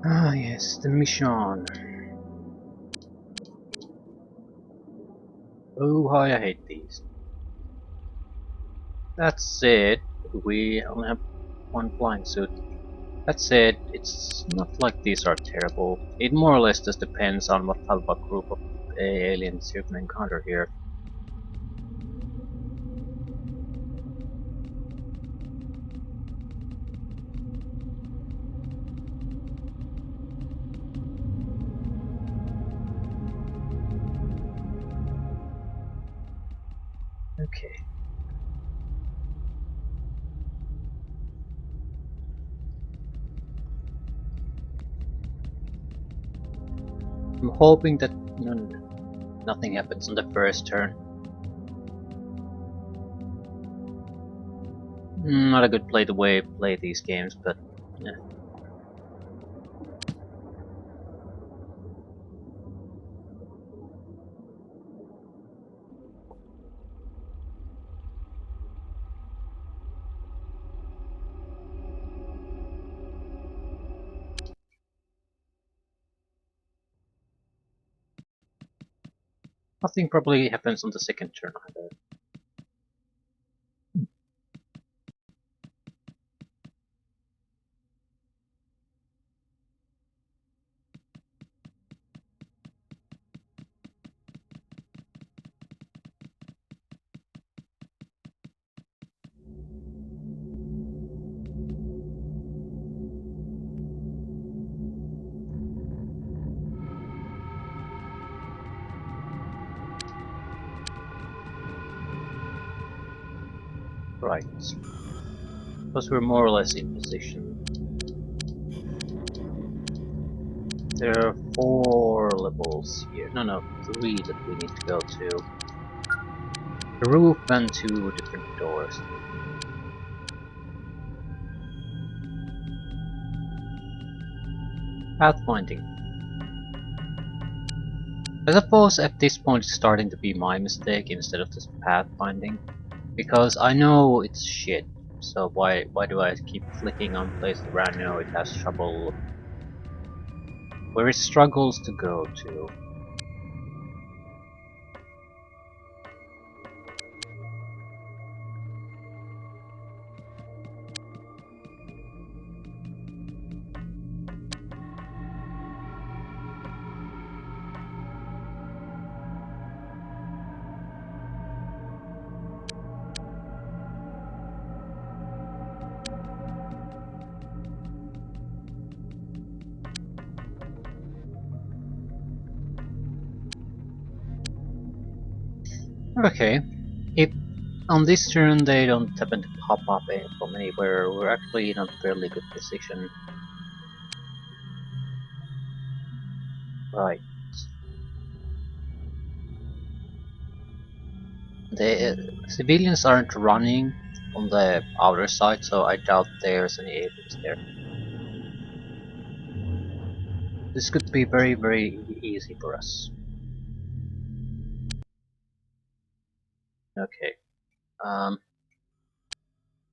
Ah yes, the mission. Oh how I hate these. That's it. We only have one flying suit. That said, it's not like these are terrible. It more or less just depends on what type of group of aliens you can encounter here. Okay. I'm hoping that nothing happens on the first turn. Not a good way to play these games, but yeah. Nothing probably happens on the second turn either. Right. Because we're more or less in position. There are 4 levels here. No, 3 that we need to go to. A roof and 2 different doors. Pathfinding. I suppose at this point it's starting to be my mistake instead of just pathfinding. Because I know it's shit. So why do I keep clicking on places where I know it has trouble, where it struggles to go to? Okay, if on this turn they don't happen to pop up from anywhere, we're actually in a fairly good position. Right. The civilians aren't running on the outer side, so I doubt there's any aliens there. This could be very easy for us. Okay. I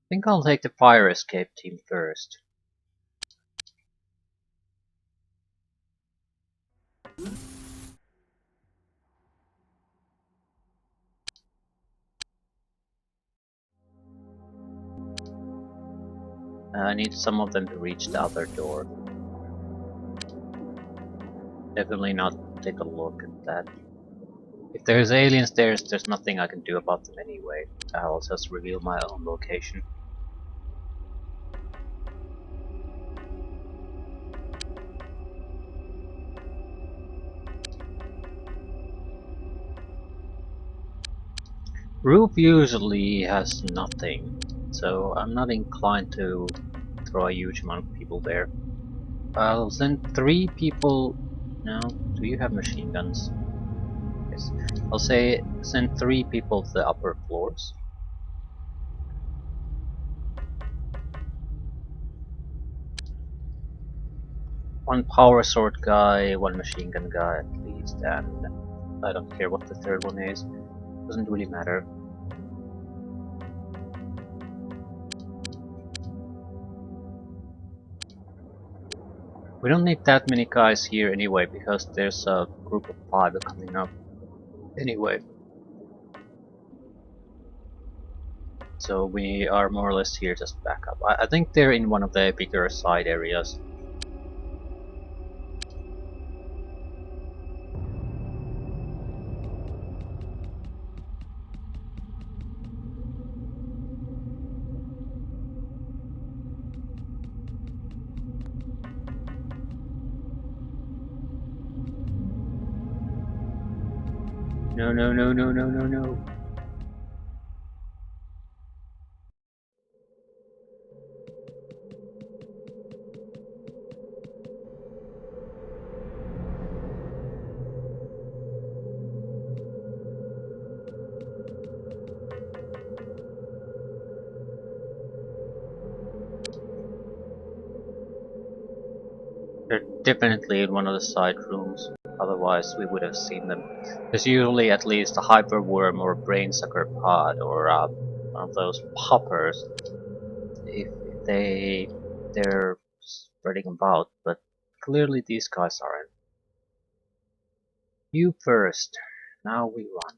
think I'll take the fire escape team first. I need some of them to reach the other door. Definitely not take a look at that. If there's aliens there's nothing I can do about them anyway. I'll just reveal my own location. Roof usually has nothing, so I'm not inclined to throw a huge amount of people there. I'll send 3 people. No, do you have machine guns? Yes. I'll say send 3 people to the upper floors. One power sword guy, one machine gun guy at least, and I don't care what the third one is. Doesn't really matter. We don't need that many guys here anyway, because there's a group of 5 coming up anyway. So we are more or less here just back up. I think they're in one of the bigger side areas. No, no, no, no, no, no, no. They're definitely in one of the side rooms, otherwise we would have seen them. There's usually at least a hyperworm or a brainsucker pod or one of those poppers if they're spreading about, but clearly these guys aren't. You first. Now we run.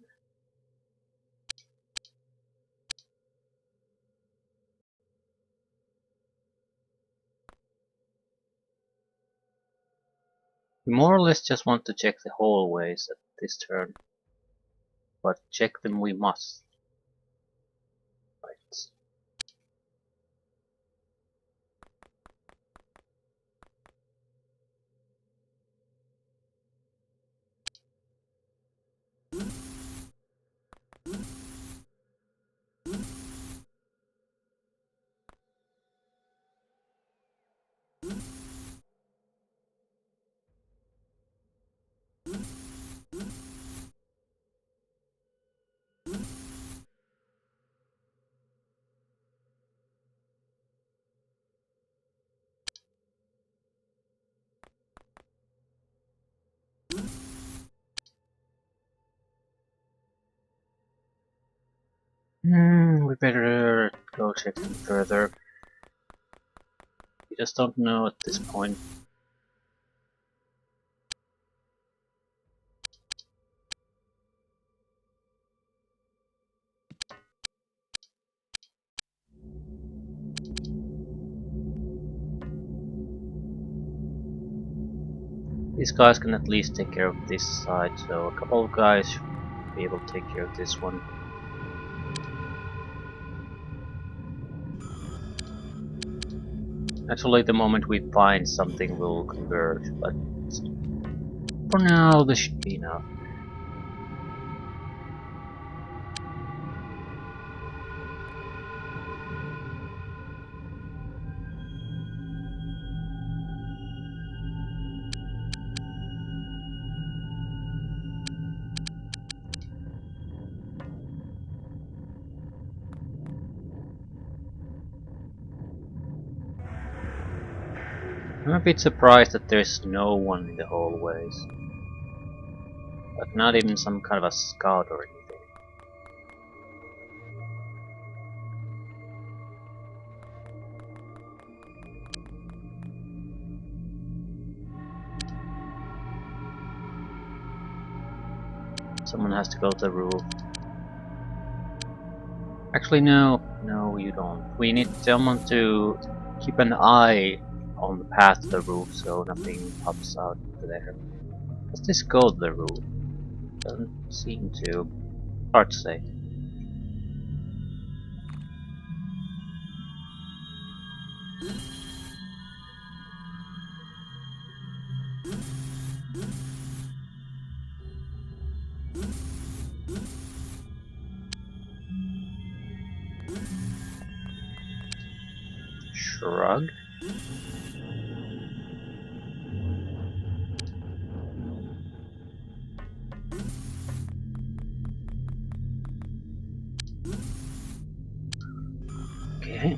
We more or less just want to check the hallways at this turn, but check them we must. Right. We better go check them further. We just don't know at this point. These guys can at least take care of this side, so a couple of guys should be able to take care of this one. Actually, the moment we find something will converge, but for now this should be enough. I'm a bit surprised that there's no one in the hallways. Like not even some kind of a scout or anything. Someone has to go to the roof. Actually no, no you don't. We need someone to keep an eye on the path to the roof so nothing pops out there. Does this go to the roof? Doesn't seem to. Hard to say. Shrug. Okay.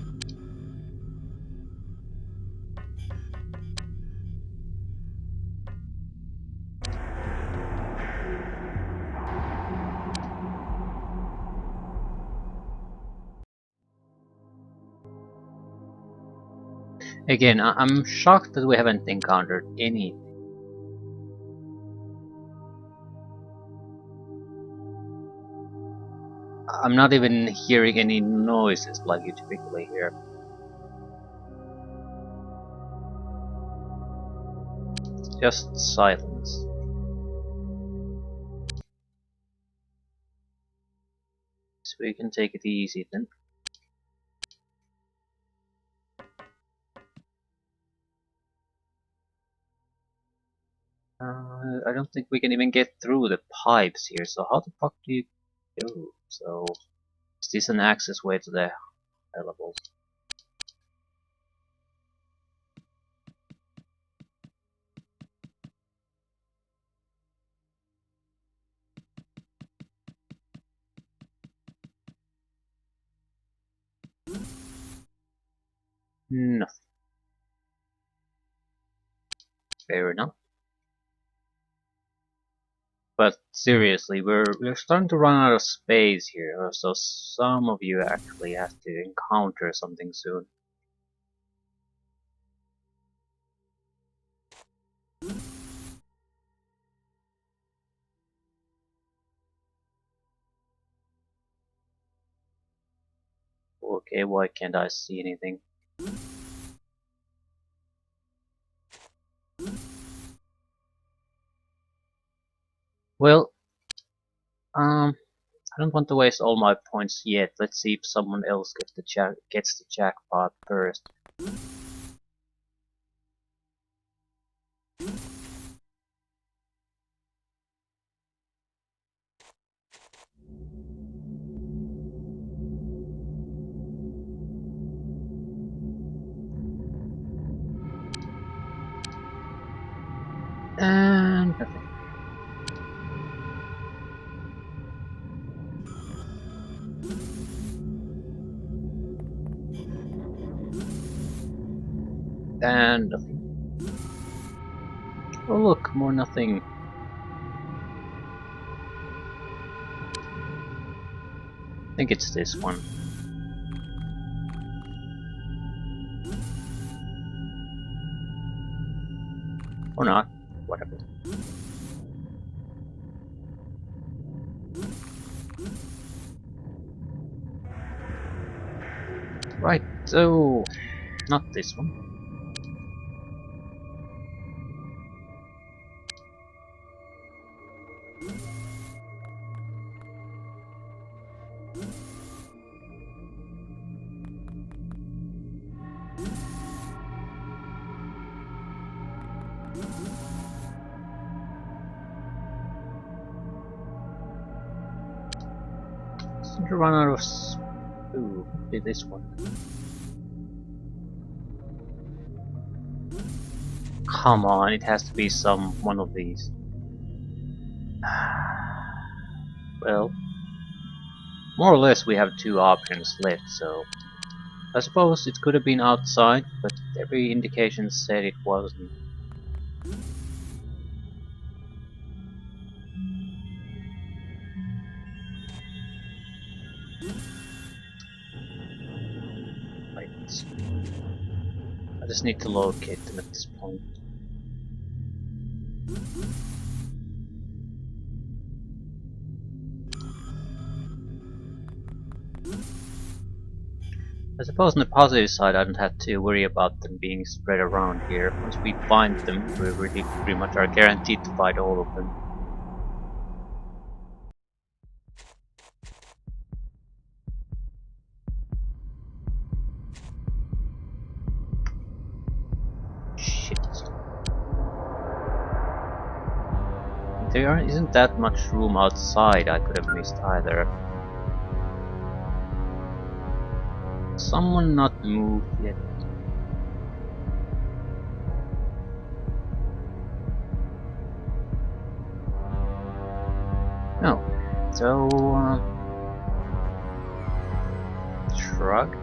Again, I'm shocked that we haven't encountered any. I'm not even hearing any noises like you typically hear. Just silence. So we can take it easy then. I don't think we can even get through the pipes here, so how the fuck do you go? So, is this an access way to the high levels? Nothing. Fair enough. But seriously, we're starting to run out of space here, so some of you actually have to encounter something soon. Okay, why can't I see anything? Well, I don't want to waste all my points yet. Let's see if someone else gets the jackpot first. And nothing. And nothing. Oh look, more nothing. I think it's this one. Or not. Whatever. Right, so not this one. Seem to run out of ooh, be this one. Come on, it has to be one of these. Well, more or less we have two options left, so I suppose it could have been outside, but every indication said it wasn't. Right. I just need to locate them at this point. I suppose on the positive side I don't have to worry about them being spread around here. Once we find them, we really pretty much are guaranteed to find all of them. Shit. There isn't that much room outside I could have missed either. Someone not moved yet. No. So, shrug.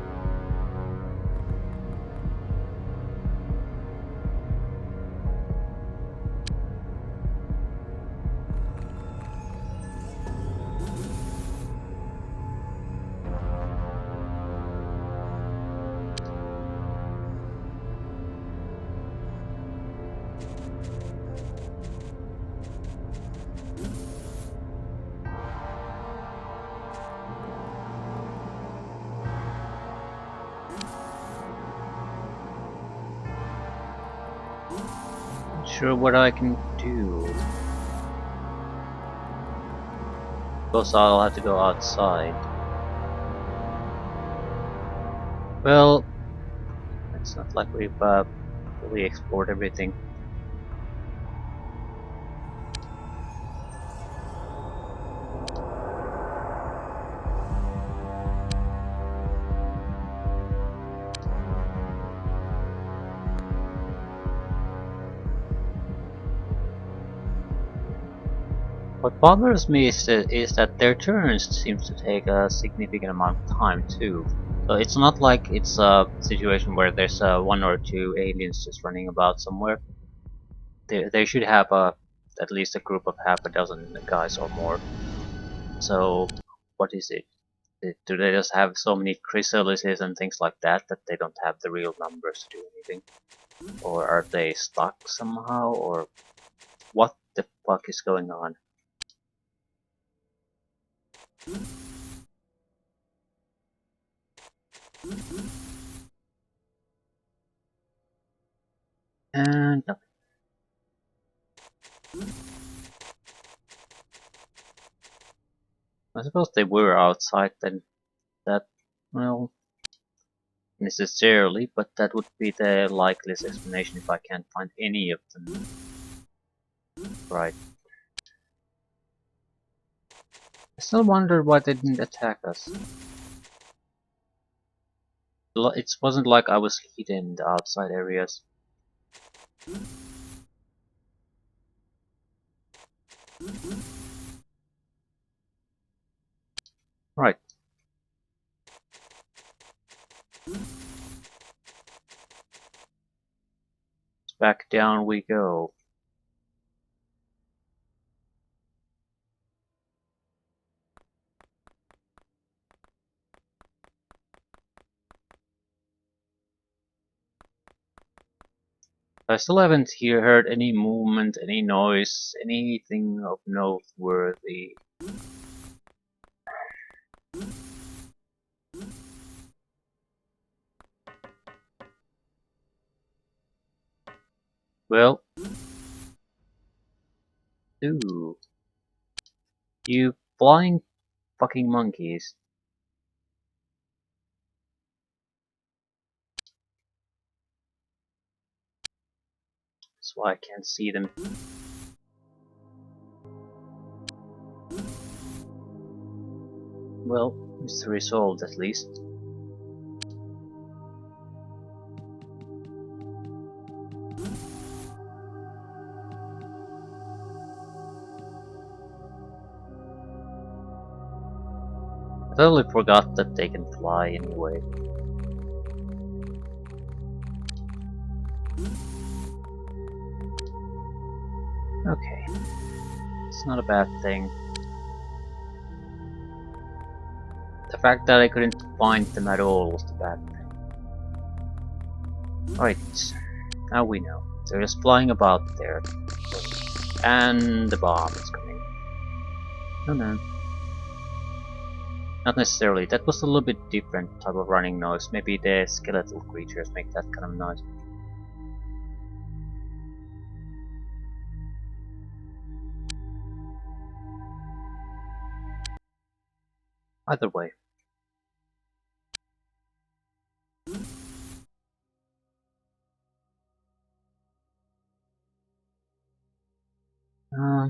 sure what I can do. Because I'll have to go outside. Well, it's not like we've fully explored everything. What bothers me is that their turns seems to take a significant amount of time too. So it's not like it's a situation where there's one or two aliens just running about somewhere. They should have at least a group of half a dozen guys or more. So what is it? Do they just have so many chrysalises and things like that that they don't have the real numbers to do anything? Or are they stuck somehow? Or what the fuck is going on? And nothing. I suppose they were outside then. That, well, necessarily, but that would be the likeliest explanation if I can't find any of them. Right. I still wonder why they didn't attack us. It wasn't like I was hidden in the outside areas. Right. Back down we go. I still haven't heard any movement, any noise, anything of noteworthy. Well, ooh, you flying fucking monkeys. That's why I can't see them. Well, mystery solved at least. I totally forgot that they can fly anyway. Okay, it's not a bad thing. The fact that I couldn't find them at all was the bad thing. Right, now we know. They're just flying about there. And the bomb is coming. Oh no. Not necessarily, that was a little bit different type of running noise. Maybe the skeletal creatures make that kind of noise. Either way. Uh,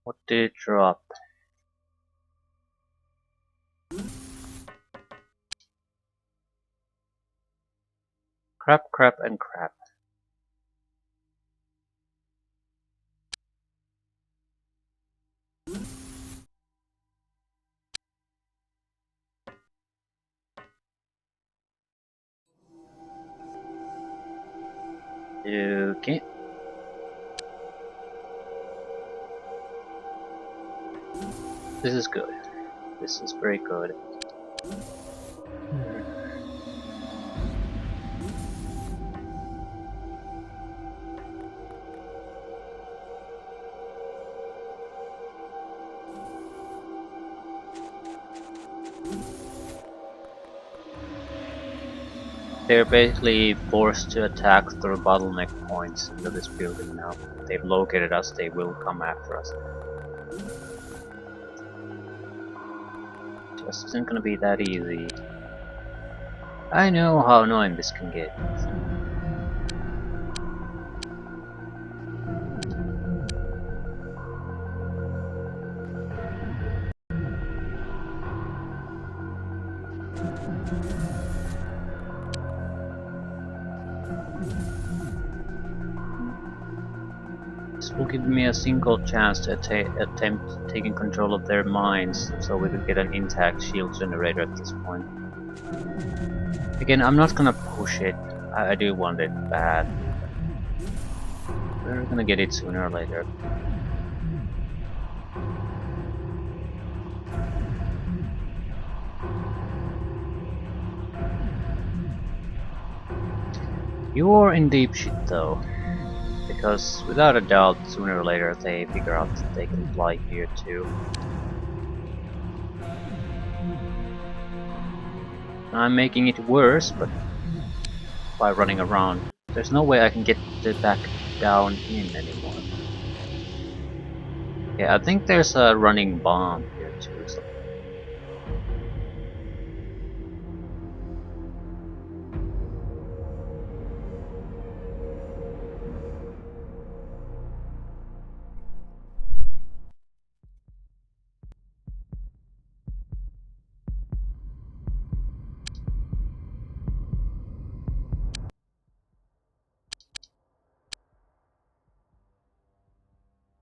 what did it drop? Crap, crap, and crap. Okay. This is good. This is very good. They're basically forced to attack through bottleneck points into this building now. They've located us, they will come after us. Just isn't gonna be that easy. I know how annoying this can get. This will give me a single chance to attempt taking control of their minds, so we could get an intact shield generator at this point. Again, I'm not gonna push it. I do want it bad. We're gonna get it sooner or later. You're in deep shit though, because without a doubt, sooner or later they figure out that they can fly here too. I'm making it worse, but by running around. There's no way I can get back down in anymore. Yeah, I think there's a running bomb here too. So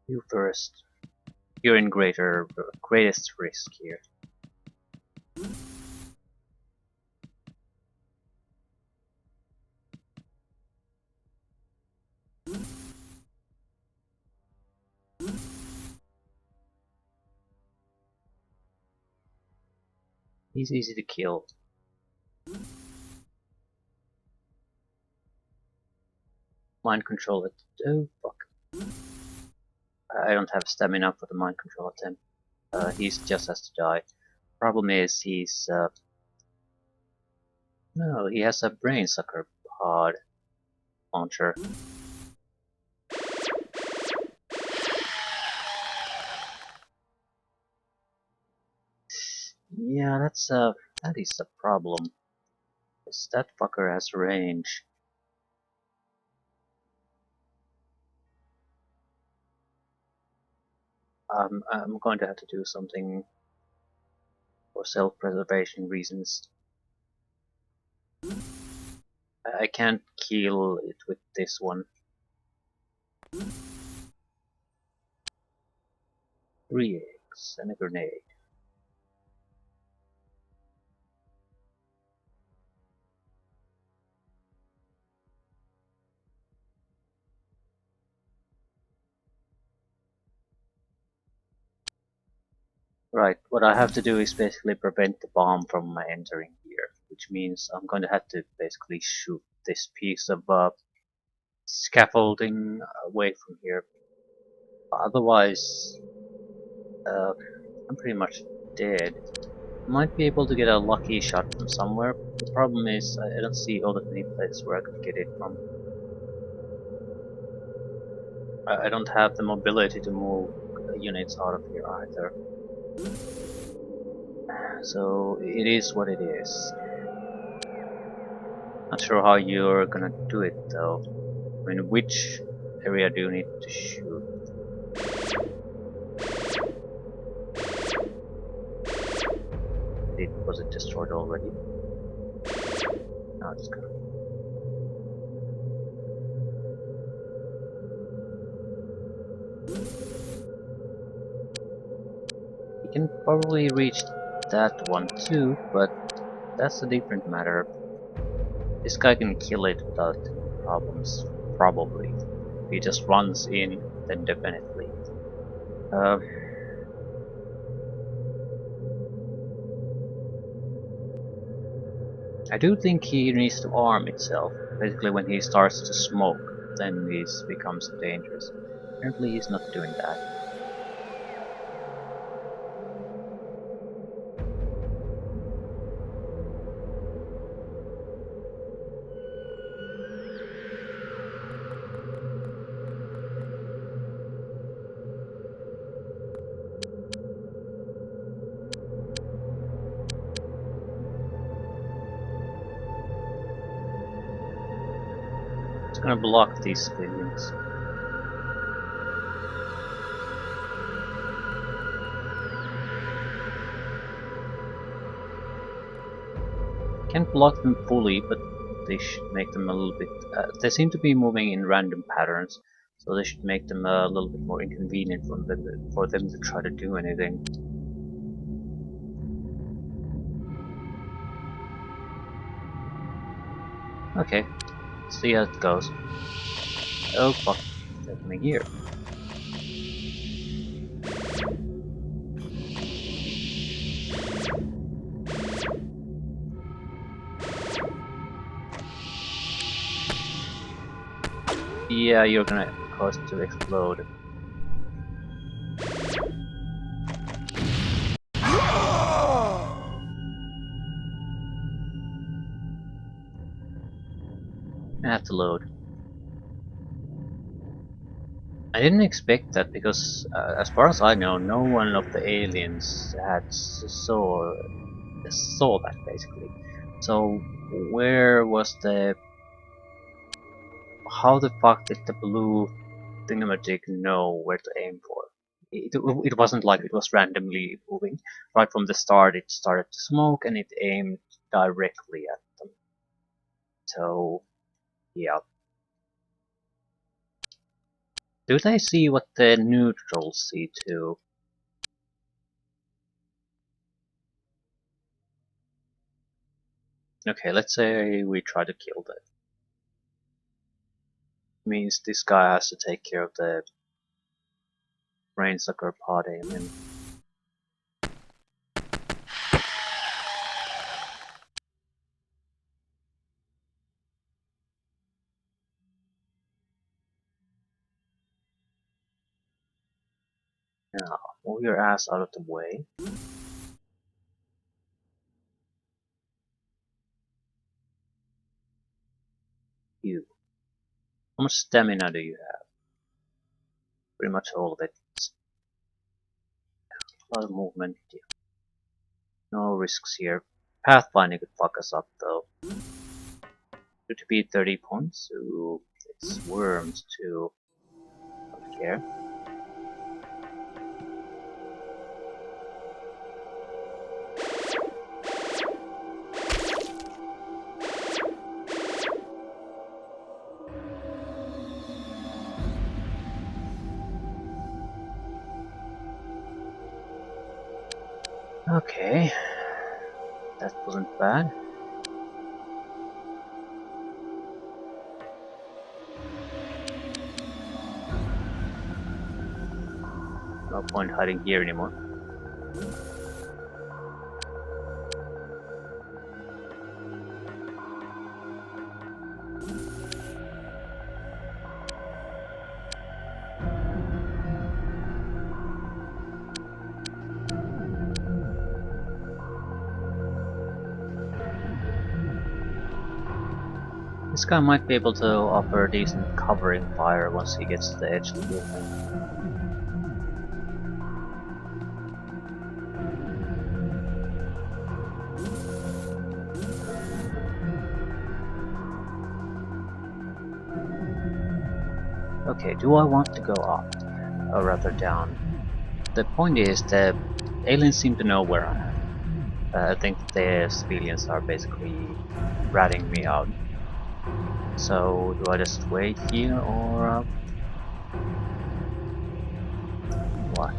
you first. You're in greatest risk here. He's easy to kill. Mind control it. Oh fuck. I don't have stamina for the mind control attempt. He just has to die. Problem is he's no, he has a brain sucker pod launcher. Yeah, that is a problem. 'Cause that fucker has range. I'm going to have to do something for self-preservation reasons. I can't kill it with this one. 3 eggs and a grenade. Right, what I have to do is basically prevent the bomb from entering here, which means I'm going to have to basically shoot this piece of scaffolding away from here. Otherwise, I'm pretty much dead. Might be able to get a lucky shot from somewhere. The problem is I don't see all that many places where I could get it from. I don't have the mobility to move units out of here either. So it is what it is. Not sure how you're gonna do it though. I mean, which area do you need to shoot? Was it destroyed already? No, it's gonna. You can probably reach that one too, but that's a different matter. This guy can kill it without problems, probably. If he just runs in, then definitely. I do think he needs to arm itself. Basically, when he starts to smoke, then he becomes dangerous. Apparently, he's not doing that. gonna block these civilians. Can't block them fully, but they should make them a little bit... they seem to be moving in random patterns, so they should make them a little bit more inconvenient for them to try to do anything. Okay, see how it goes. Oh fuck, they're coming here. Yeah, you're gonna cause it to explode. I have to load. I didn't expect that because, as far as I know, no one of the aliens had saw that basically. So where was the? How the fuck did the blue thingamajig know where to aim for? It wasn't like it was randomly moving. Right from the start, it started to smoke and it aimed directly at them. So yeah. Do they see what the neutrals see too? Okay, let's say we try to kill that. Means this guy has to take care of the brainsucker pod alien. Now, move your ass out of the way. You. How much stamina do you have? Pretty much all of it. A lot of movement. Yeah. No risks here. Pathfinding could fuck us up though. Should be 30 points. Ooh, it's worms too. Don't care. Okay, that wasn't bad. No point hiding here anymore. This guy might be able to offer a decent covering fire once he gets to the edge of the building. Okay, do I want to go up? Or rather down? The point is that aliens seem to know where I am. I think the civilians are basically ratting me out. So, do I just wait here or what?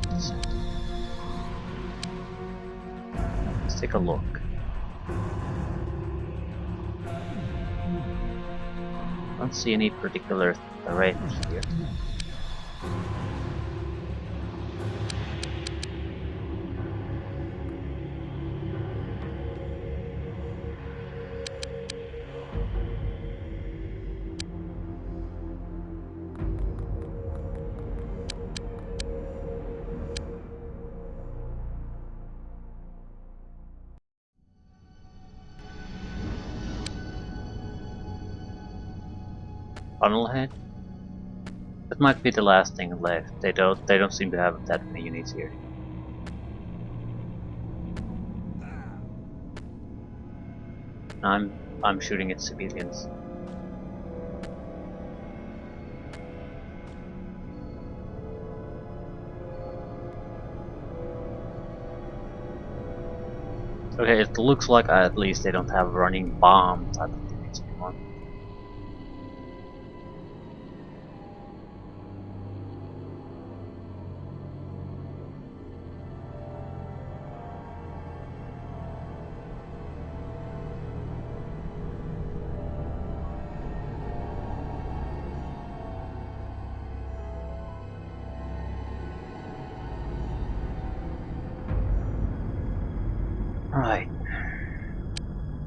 Let's take a look. I don't see any particular threat here. Funnel head? That might be the last thing left. They don't seem to have that many units here. I'm shooting at civilians. Okay, it looks like at least they don't have running bomb type of things anymore. Right.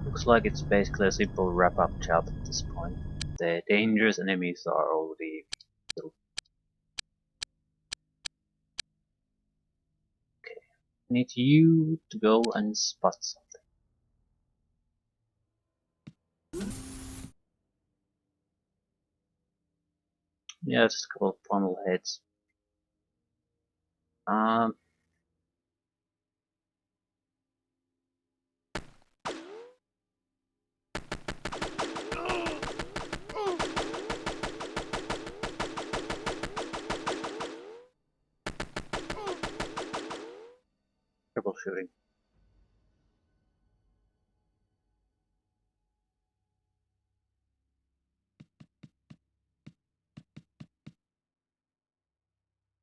Looks like it's basically a simple wrap-up job at this point. The dangerous enemies are already killed. Okay. Need you to go and spot something. Yeah, just a couple of funnel heads. Um, troubleshooting.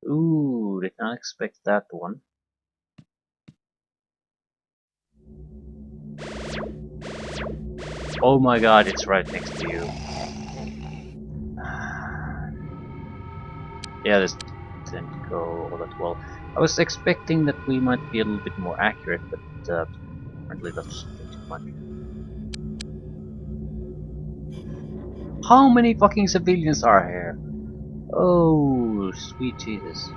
Ooh, did not expect that one. Oh my god, it's right next to you. Yeah, this didn't go all that well. I was expecting that we might be a little bit more accurate, but apparently that's a bit too much. How many fucking civilians are here? Oh, sweet Jesus.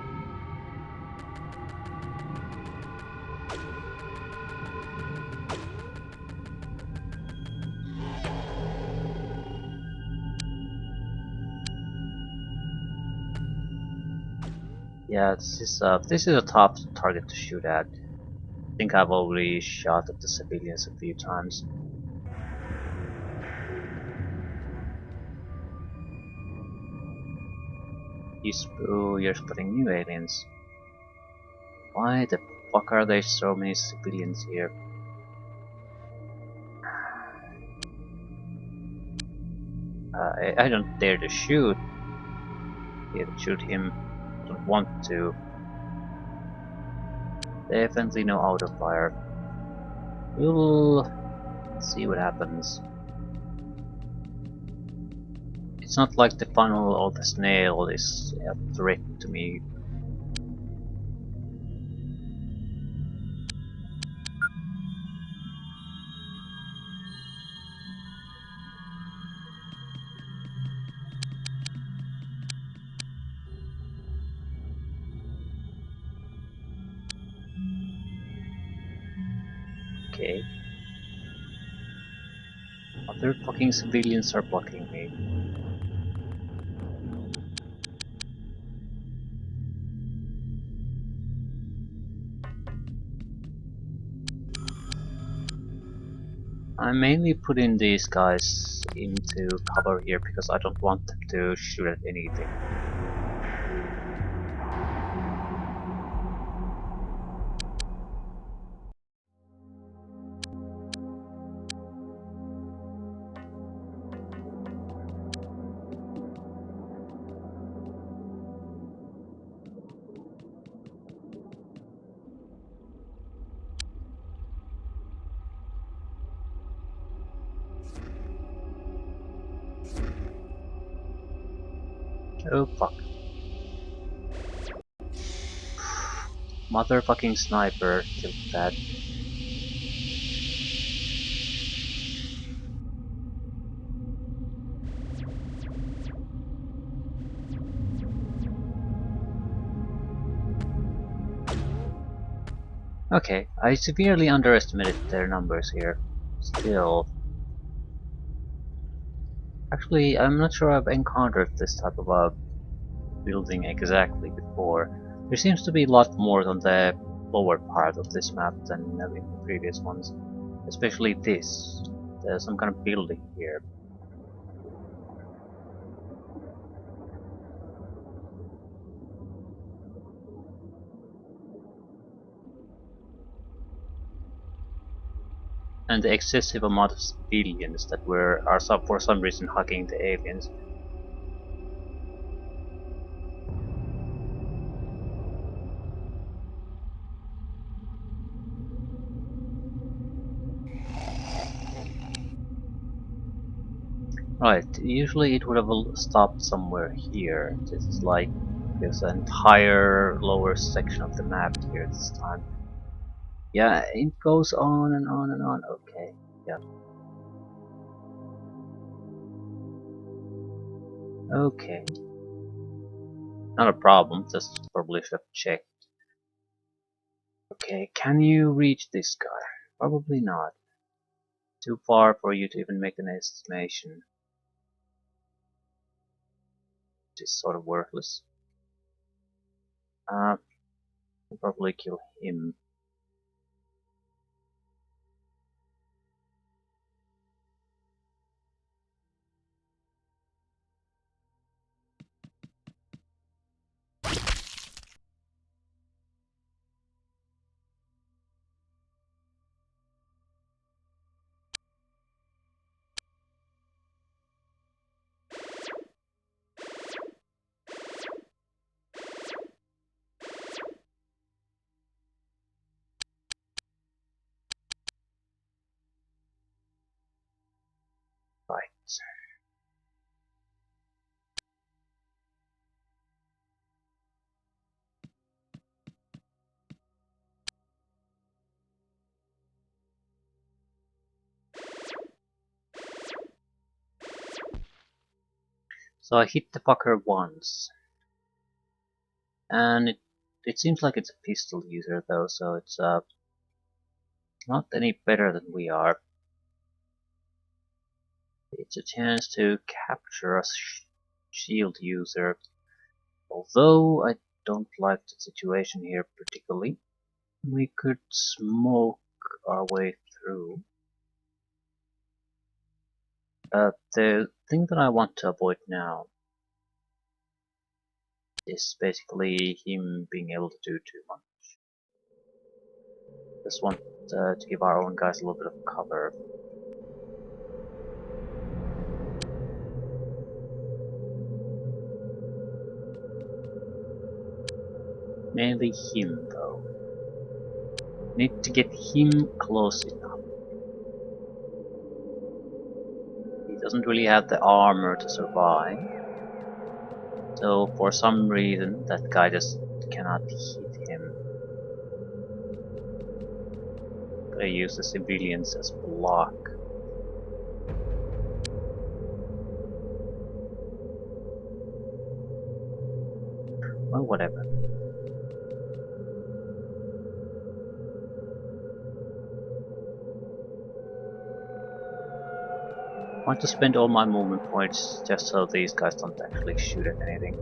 Yeah, this is a top target to shoot at. I think I've already shot at the civilians a few times. You're spotting new aliens. Why the fuck are there so many civilians here? I don't dare to shoot. Yeah, shoot him. I don't want to. Definitely no auto fire. We'll see what happens. It's not like the funnel or the snail is a threat to me. Okay. Other fucking civilians are blocking me. I'm mainly putting these guys into cover here because I don't want them to shoot at anything. Oh fuck. Motherfucking sniper killed that. Okay, I severely underestimated their numbers here. Still. Actually, I'm not sure I've encountered this type of a building exactly before. There seems to be a lot more on the lower part of this map than in the previous ones. Especially this. There's some kind of building here. and the excessive amount of civilians that for some reason hugging the aliens. Right, usually it would have stopped somewhere here. This is like there's an entire lower section of the map here this time. Yeah, it goes on and on and on. Okay, yeah. Okay. Not a problem, just probably should have checked. Okay, can you reach this guy? Probably not. Too far for you to even make an estimation. Which is sort of worthless. I'll probably kill him. Right. So I hit the fucker once. And it seems like it's a pistol user though, so it's not any better than we are. It's a chance to capture a shield user. Although I don't like the situation here particularly. We could smoke our way through. The thing that I want to avoid now is basically him being able to do too much. Just want to give our own guys a little bit of cover. Mainly him though. Need to get him close enough. He doesn't really have the armor to survive. So for some reason that guy just cannot hit him. Gotta use the civilians as block. Well, whatever. I want to spend all my movement points just so these guys don't actually shoot at anything.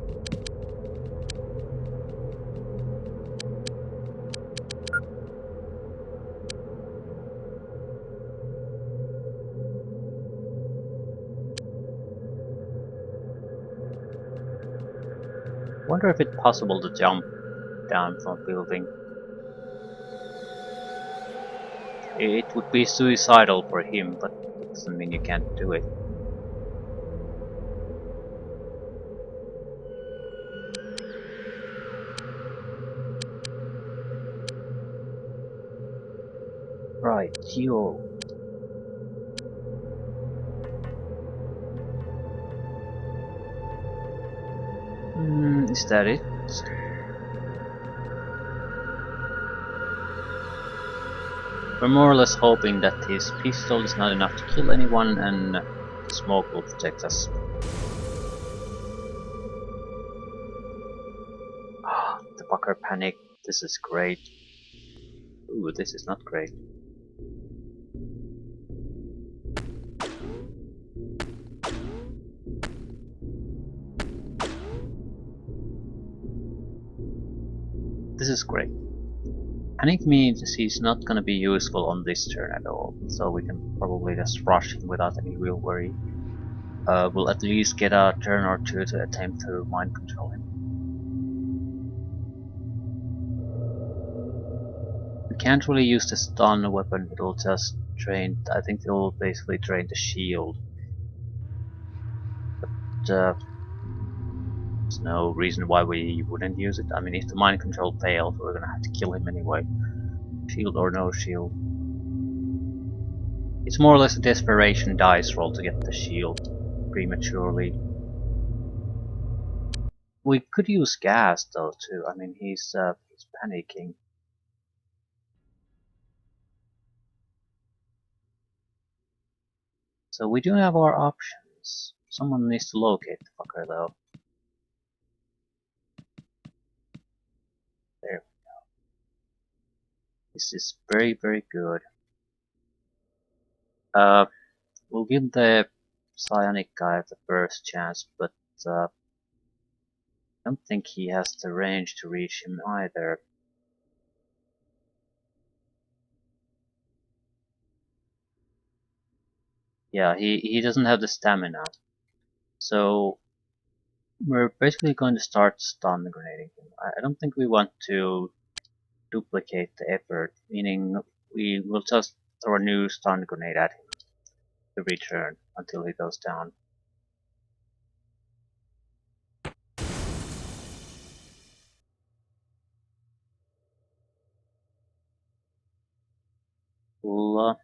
Wonder if it's possible to jump down from a building. It would be suicidal for him, but it doesn't mean you can't do it. Right, you. Is that it? We're more or less hoping that his pistol is not enough to kill anyone and the smoke will protect us. Ah, the fucker panicked. This is great. Ooh, this is not great. This is great. Panic means he's not gonna be useful on this turn at all, so we can probably just rush him without any real worry. We'll at least get a turn or two to attempt to mind control him. can't really use the stun weapon, it'll just drain, I think it'll basically drain the shield. But there's no reason why we wouldn't use it. I mean, if the mind control fails, we're gonna have to kill him anyway. Shield or no shield. It's more or less a desperation dice roll to get the shield prematurely. We could use gas though too. I mean, he's panicking. So we do have our options. Someone needs to locate the fucker though. There we go. This is very, very good. We'll give the psionic guy the first chance, but I don't think he has the range to reach him either. Yeah, he doesn't have the stamina. So we're basically going to start stun grenading him. I don't think we want to duplicate the effort, meaning we will just throw a new stun grenade at him to return until he goes down. We'll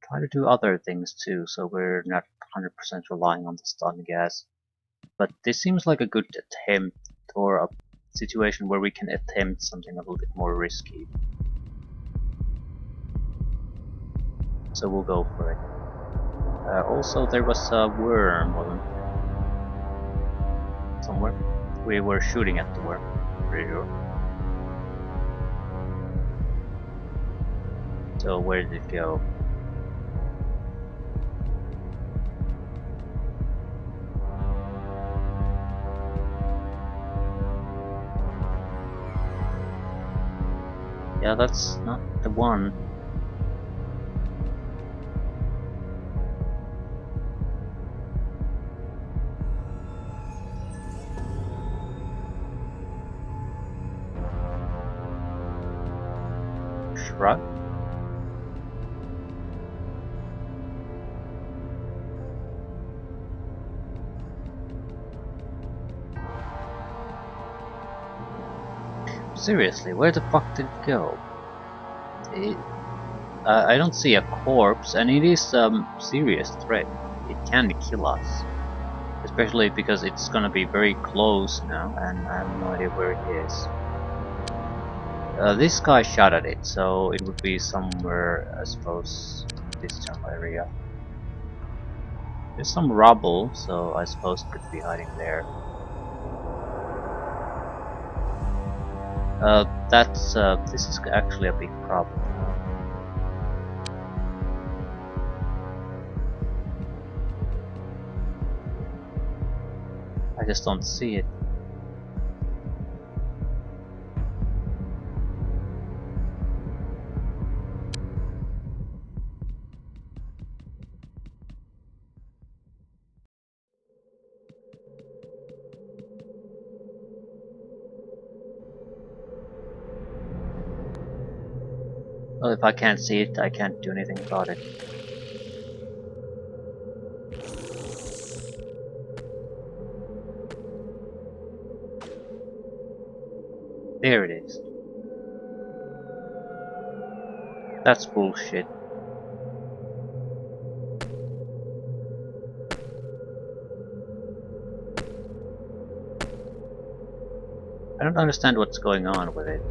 try to do other things too, so we're not 100% relying on the stun gas. But this seems like a good attempt, or a situation where we can attempt something a little bit more risky. So we'll go for it. Also, there was a worm, wasn't there? Somewhere. We were shooting at the worm, pretty sure. So where did it go? Yeah, that's not the one. Shrug? Seriously, where the fuck did it go? I don't see a corpse, and it is a serious threat. It can kill us. Especially because it's gonna be very close now, and I have no idea where it is. This guy shot at it, so it would be somewhere, I suppose, this general area. There's some rubble, so I suppose it could be hiding there. This is actually a big problem. I just don't see it. Well, if I can't see it, I can't do anything about it. There it is. That's bullshit. I don't understand what's going on with it.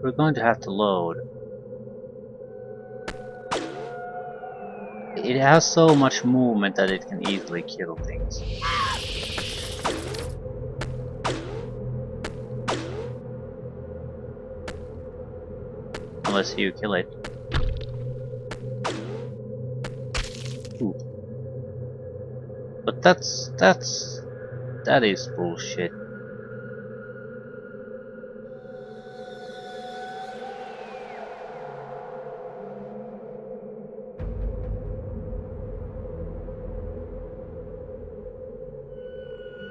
We're going to have to load. It has so much movement that it can easily kill things. Unless you kill it. Ooh. But that is bullshit.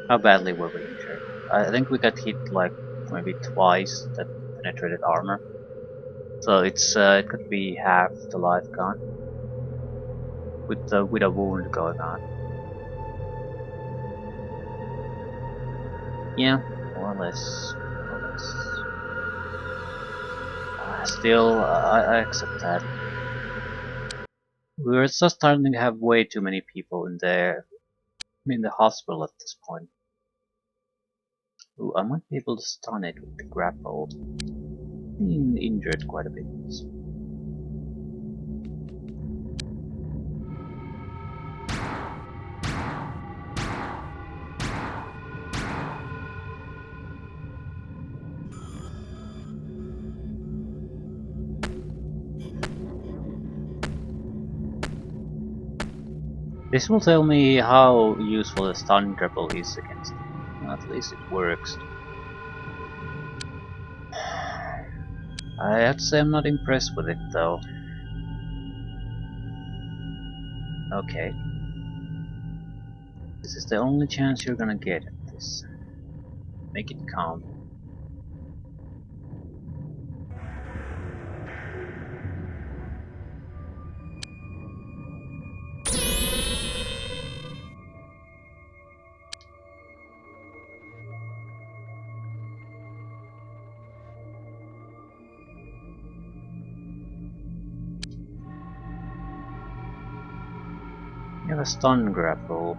How badly were we injured? I think we got hit like maybe twice that penetrated armor. So it could be half the life gone with a wound going on. Yeah, more or less. More or less. Still, I accept that. We were just starting to have way too many people in the hospital at this point. Ooh, I might be able to stun it with the grapple. Being injured quite a bit. This will tell me how useful the stun grapple is against it. At least it works. I have to say I'm not impressed with it though. Okay. This is the only chance you're gonna get at this. Make it count. You have a stun grapple.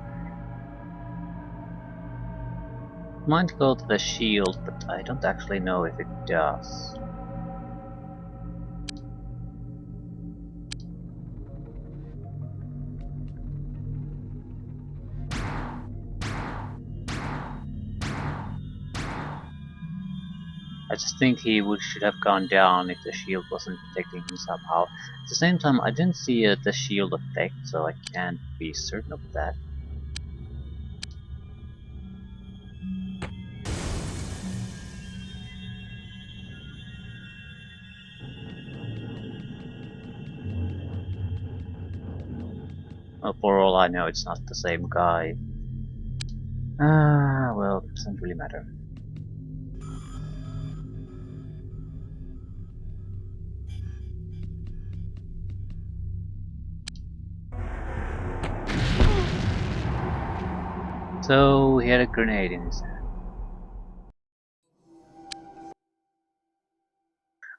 Might go to the shield, but I don't actually know if it does. I just think should have gone down if the shield wasn't protecting him somehow. At the same time, I didn't see the shield effect, so I can't be certain of that. Well, for all I know, it's not the same guy. Ah, well, it doesn't really matter. So he had a grenade in his hand.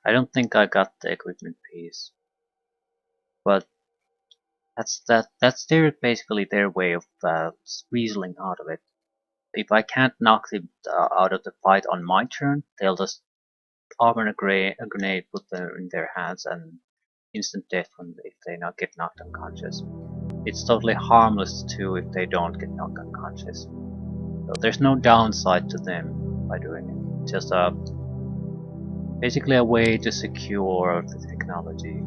I don't think I got the equipment piece, but that's basically their way of squeezing out of it. If I can't knock them out of the fight on my turn, they'll just armor a grenade, put them in their hands, and instant death if they not get knocked unconscious. It's totally harmless too if they don't get knocked unconscious. So there's no downside to them by doing it. Just basically a way to secure the technology.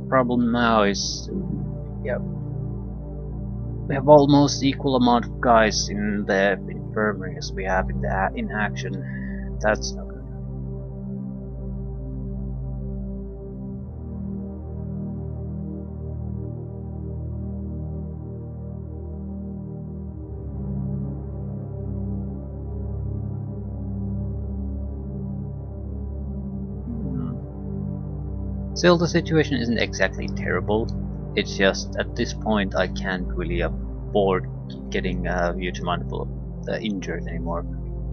Problem now is, yeah, we have almost equal amount of guys in the infirmary as we have in action. That's no good. Still, the situation isn't exactly terrible. It's just at this point I can't really afford getting a huge amount of injured anymore.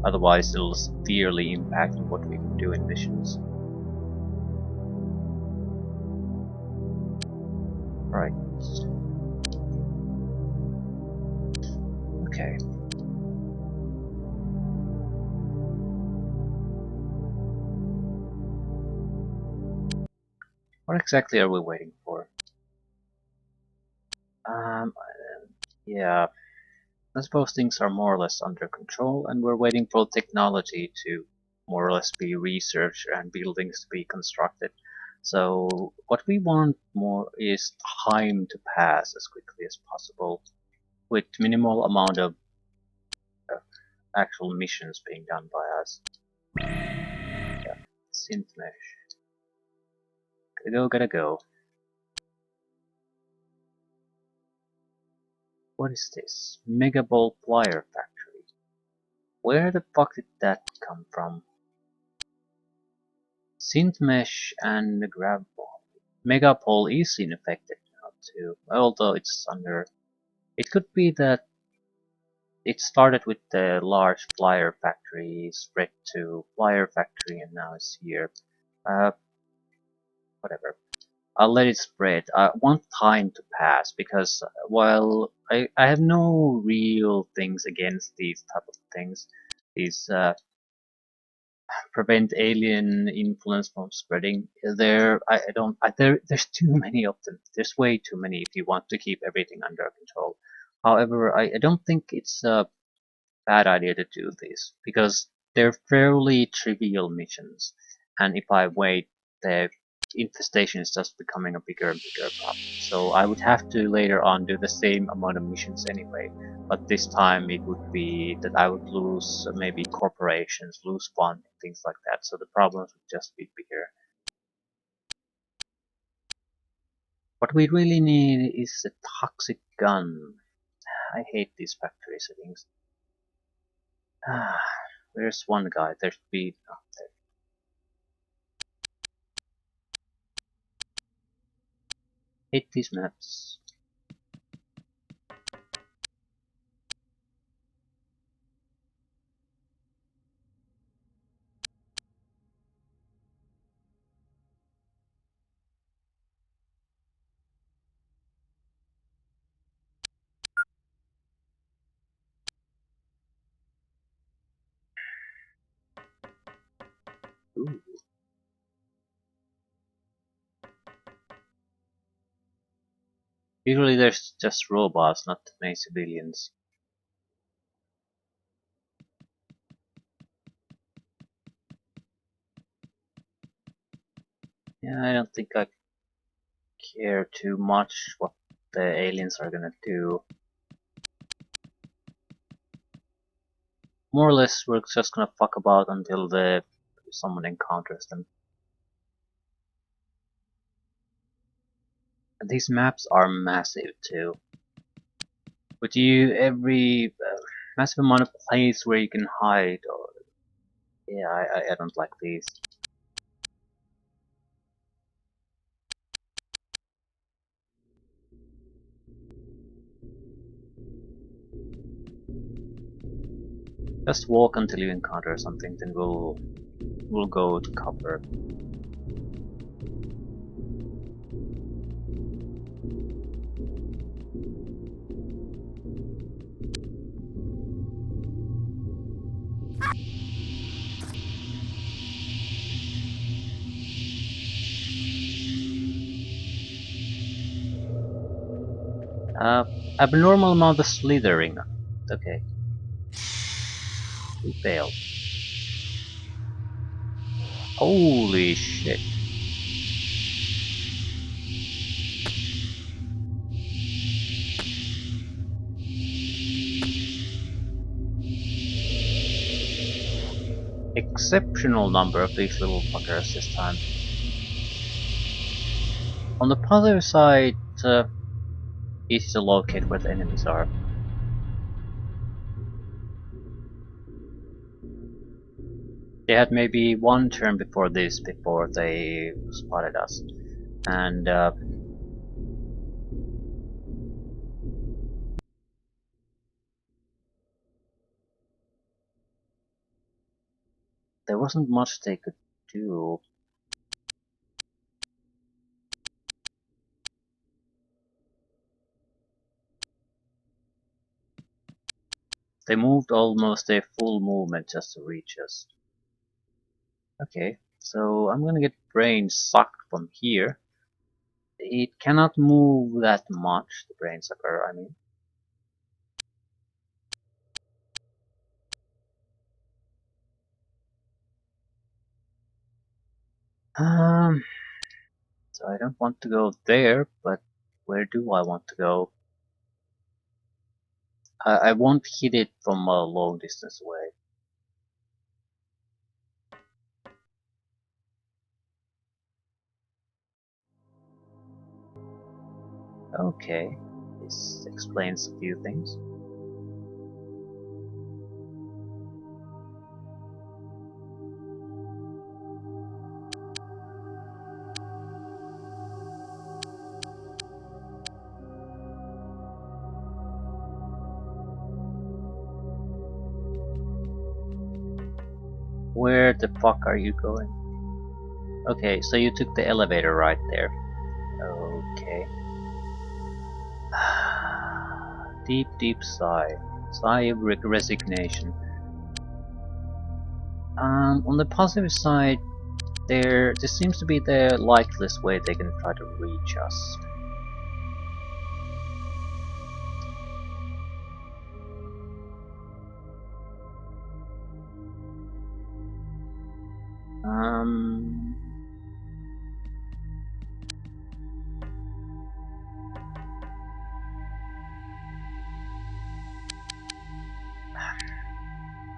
Otherwise, it'll severely impact on what we can do in missions. Right. Okay. What exactly are we waiting for? Yeah, I suppose things are more or less under control, and we're waiting for technology to more or less be researched and buildings to be constructed. So what we want more is time to pass as quickly as possible with minimal amount of actual missions being done by us. Yeah, synth mesh. Gotta go. What is this? Mega Ball Plier Factory. Where the fuck did that come from? Synth mesh and the grab ball. Megapole is infected now too, although it's under. It could be that it started with the large Plier Factory, spread to Plier Factory, and now it's here. Uh, whatever. I'll let it spread. I want time to pass because while I have no real things against these type of things, these prevent alien influence from spreading. I don't. There's too many of them. There's way too many if you want to keep everything under control. However, I don't think it's a bad idea to do this because they're fairly trivial missions, and if I wait, the infestation is just becoming a bigger and bigger problem. So I would have to later on do the same amount of missions anyway, but this time it would be that I would lose maybe corporations, lose funding, things like that. So the problems would just be bigger. What we really need is a toxic gun. I hate these factory settings. Where's one guy? There's speed. Oh, there. Hate these maps. Ooh. Usually there's just robots, not many civilians. Yeah, I don't think I care too much what the aliens are gonna do. More or less, we're just gonna fuck about until someone encounters them. And these maps are massive too. With you, every massive amount of place where you can hide. Or yeah, I don't like these. Just walk until you encounter something, then we'll go to cover. Uh, Abnormal amount of slithering. Okay, we failed. Holy shit. Exceptional number of these little fuckers this time. On the positive side, easy to locate where the enemies are. They had maybe one turn before this before they spotted us. And there wasn't much they could do. They moved almost a full movement just to reach us. Okay, so I'm gonna get brain sucked from here. It cannot move that much, the brain sucker, I mean. Um, So I don't want to go there, but where do I want to go? I won't hit it from a long distance away. Okay, this explains a few things. Where the fuck are you going? Okay, so you took the elevator right there. Okay. Deep, deep sigh. Sigh of resignation. On the positive side, this seems to be the likeliest way they can try to reach us. Um,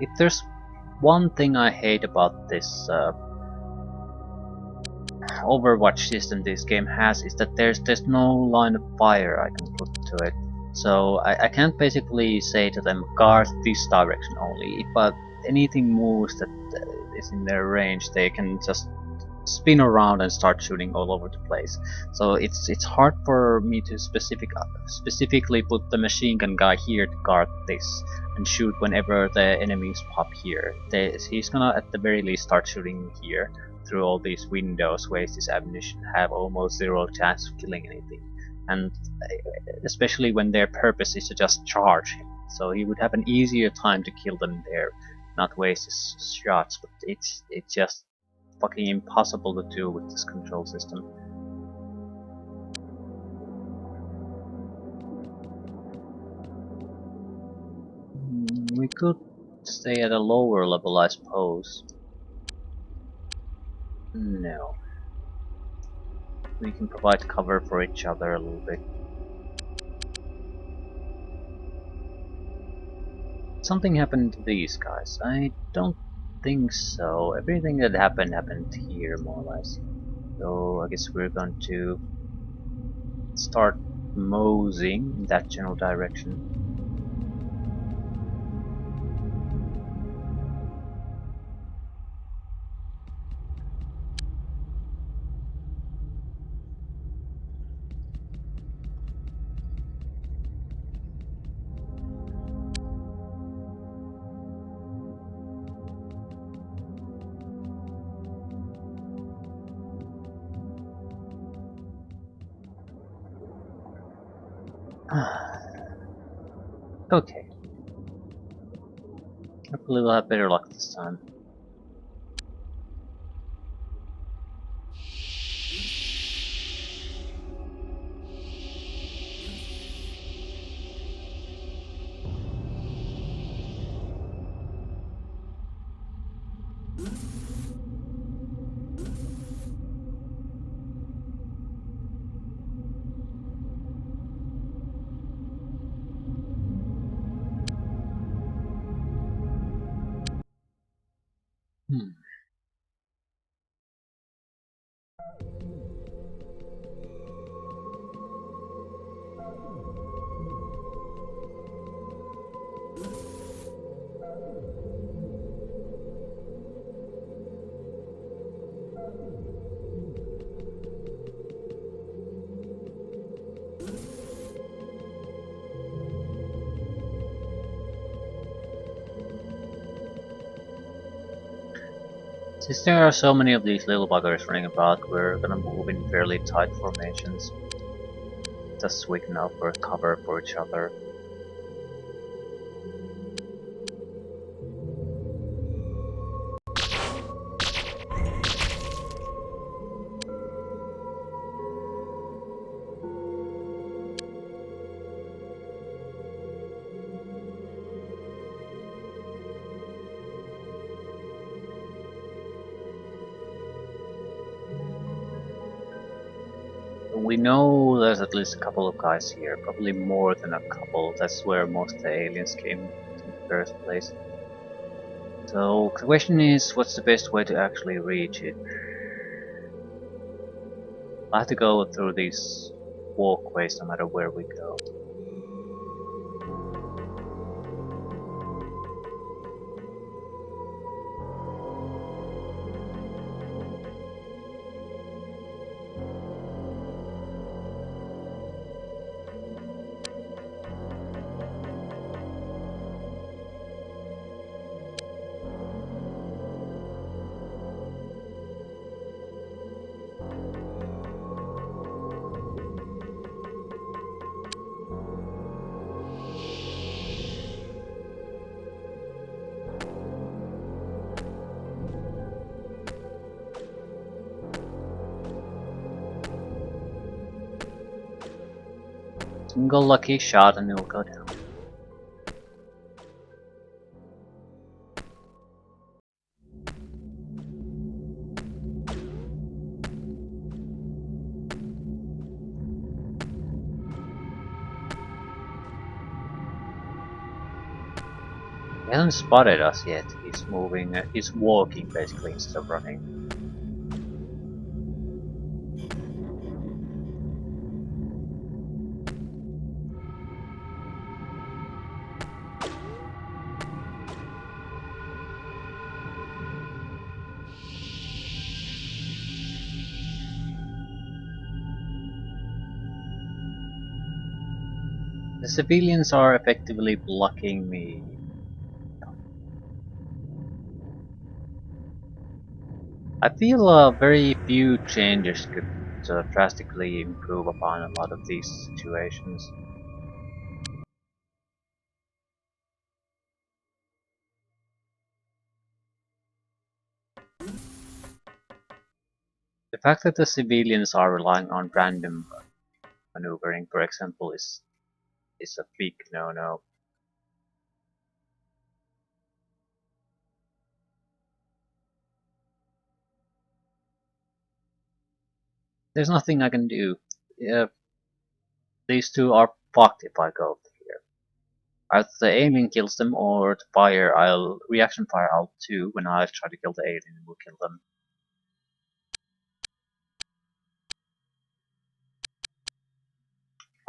if there's one thing I hate about this Overwatch system this game has, is that there's no line of fire I can put to it. So I can't basically say to them guard this direction only, but anything moves that is in their range, they can just spin around and start shooting all over the place. So it's hard for me to specifically put the machine gun guy here to guard this and shoot whenever the enemies pop here. He's gonna at the very least start shooting here through all these windows, waste his ammunition, have almost zero chance of killing anything. And especially when their purpose is to just charge him. So he would have an easier time to kill them there, not waste his shots, but it's just fucking impossible to do with this control system. We could stay at a lower level, I suppose. No. We can provide cover for each other a little bit. Something happened to these guys. I don't think so. Everything that happened here, more or less. So I guess we're going to start moseying in that general direction. Okay. Hopefully we'll have better luck this time. Hmm. Since there are so many of these little buggers running about, we're gonna move in fairly tight formations, just so we can offer cover for each other. We know there's at least a couple of guys here, probably more than a couple. That's where most of the aliens came in the first place. So the question is, what's the best way to actually reach it? I have to go through these walkways no matter where we go. Single lucky shot and it'll go down. He hasn't spotted us yet. He's moving, he's walking basically instead of running. The civilians are effectively blocking me. I feel very few changes could drastically improve upon a lot of these situations. The fact that the civilians are relying on random maneuvering, for example, is a big no-no. There's nothing I can do. These two are fucked if I go here. Either the alien kills them or the fire, I'll reaction fire out too when I try to kill the alien and will kill them.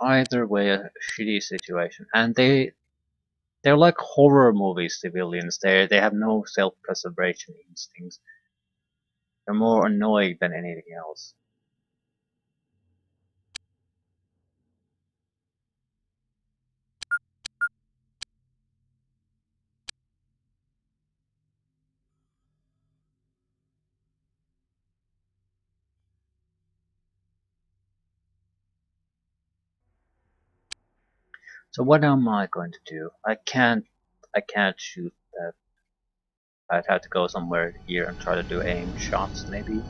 Either way, a shitty situation. And they're like horror movie civilians. They have no self-preservation instincts. They're more annoying than anything else. So what am I going to do? I can't shoot that. I'd have to go somewhere here and try to do aim shots maybe.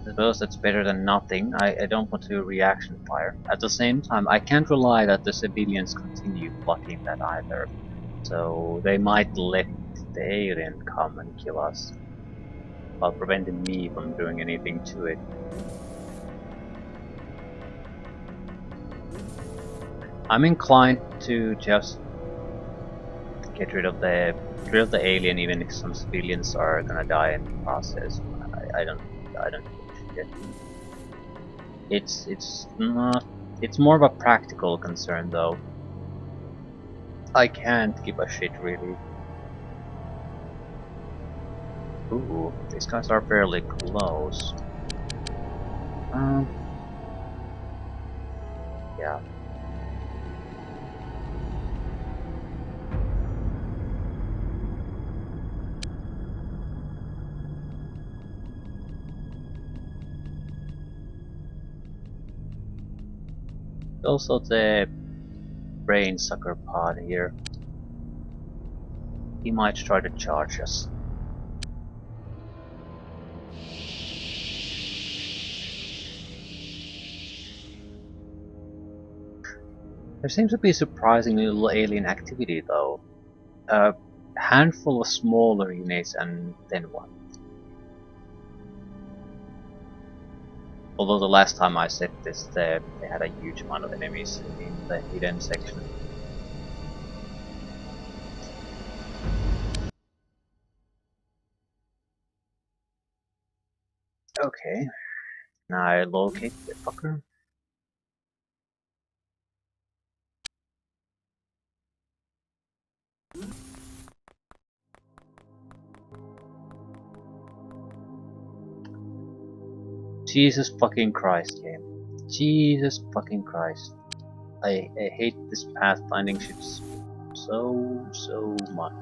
I suppose that's better than nothing. I don't want to do reaction fire. At the same time, I can't rely that the civilians continue blocking that either. So they might let the alien come and kill us, while preventing me from doing anything to it. I'm inclined to just get rid of the alien, even if some civilians are gonna die in the process. I don't give a shit. It's not. It's more of a practical concern though. I can't give a shit really. Ooh, these guys are fairly close. Yeah. Also the brain sucker pod here. He might try to charge us. There seems to be surprisingly little alien activity though. A handful of smaller units and then one. Although the last time I said this, they had a huge amount of enemies in the hidden section. Okay, now I locate the fucker. Jesus fucking Christ, game. Jesus fucking Christ. I hate this pathfinding shit so much.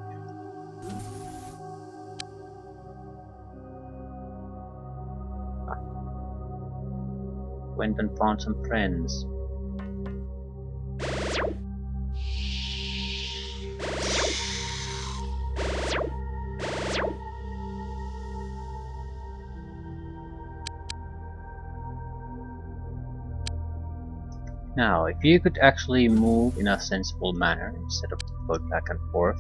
Went and found some friends. Now, if you could actually move in a sensible manner instead of going back and forth.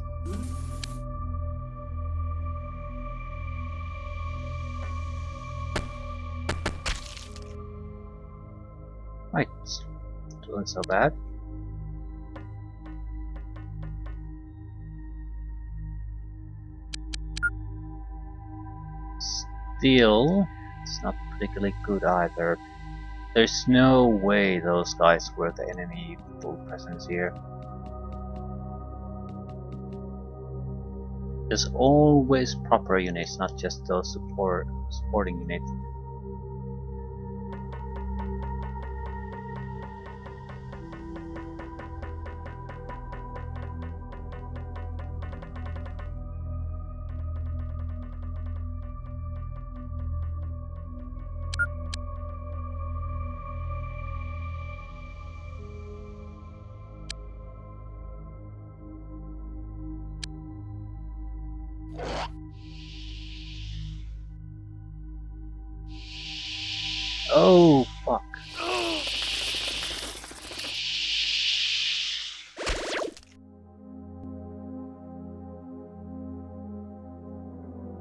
Right, doing so bad. Still, it's not particularly good either. There's no way those guys were the enemy full presence here. There's always proper units, not just those supporting units. Oh, fuck.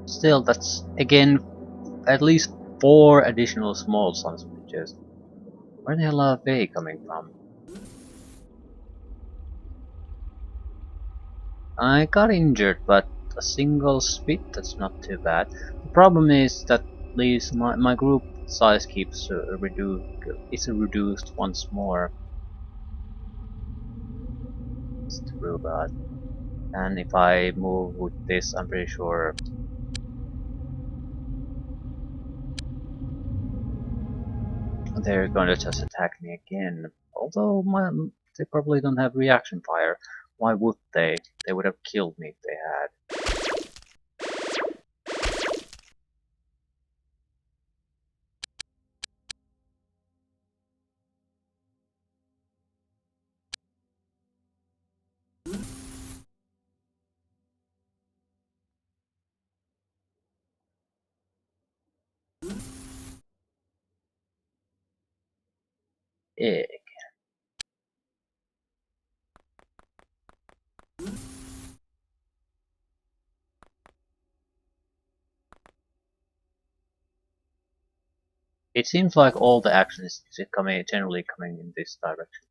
Still, that's again at least 4 additional small suns bridges. Where the hell are they coming from? I got injured, but a single spit, that's not too bad. The problem is that leaves my group size keeps reduced once more. It's too bad. And if I move with this, I'm pretty sure they're gonna just attack me again. Although they probably don't have reaction fire. Why would they? They would have killed me if they had. Egg. It seems like all the action is generally coming in this direction.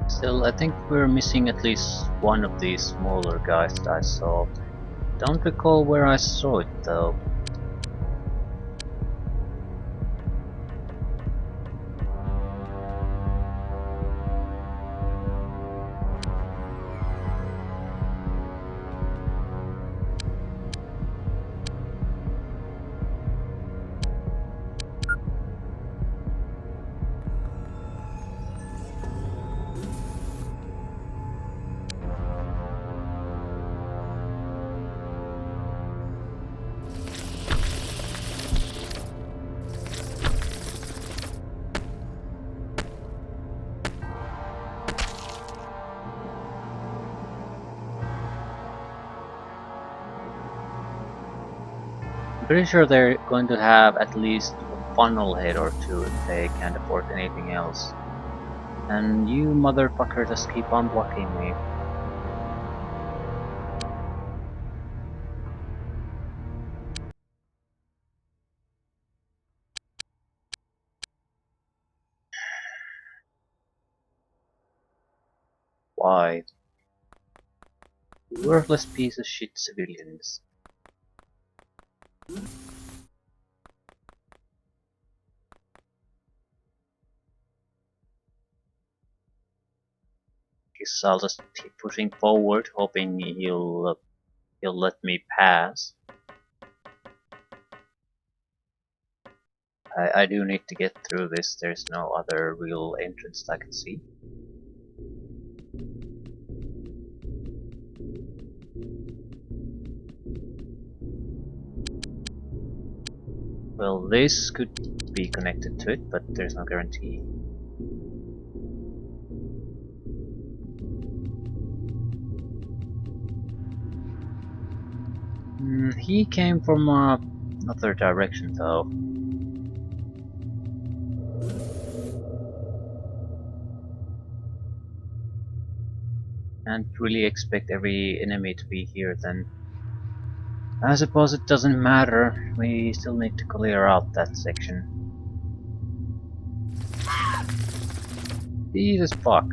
Still, I think we're missing at least one of these smaller guys that I saw. Don't recall where I saw it though. pretty sure they're going to have at least a funnel head or two if they can't afford anything else. And you motherfucker just keep on blocking me. Why? Worthless piece of shit civilians. Guess I'll just keep pushing forward, hoping he'll let me pass. I do need to get through this. There's no other real entrance I can see. Well, this could be connected to it, but there's no guarantee. He came from another direction though. Can't really expect every enemy to be here then. I suppose it doesn't matter. We still need to clear out that section. Jesus fuck.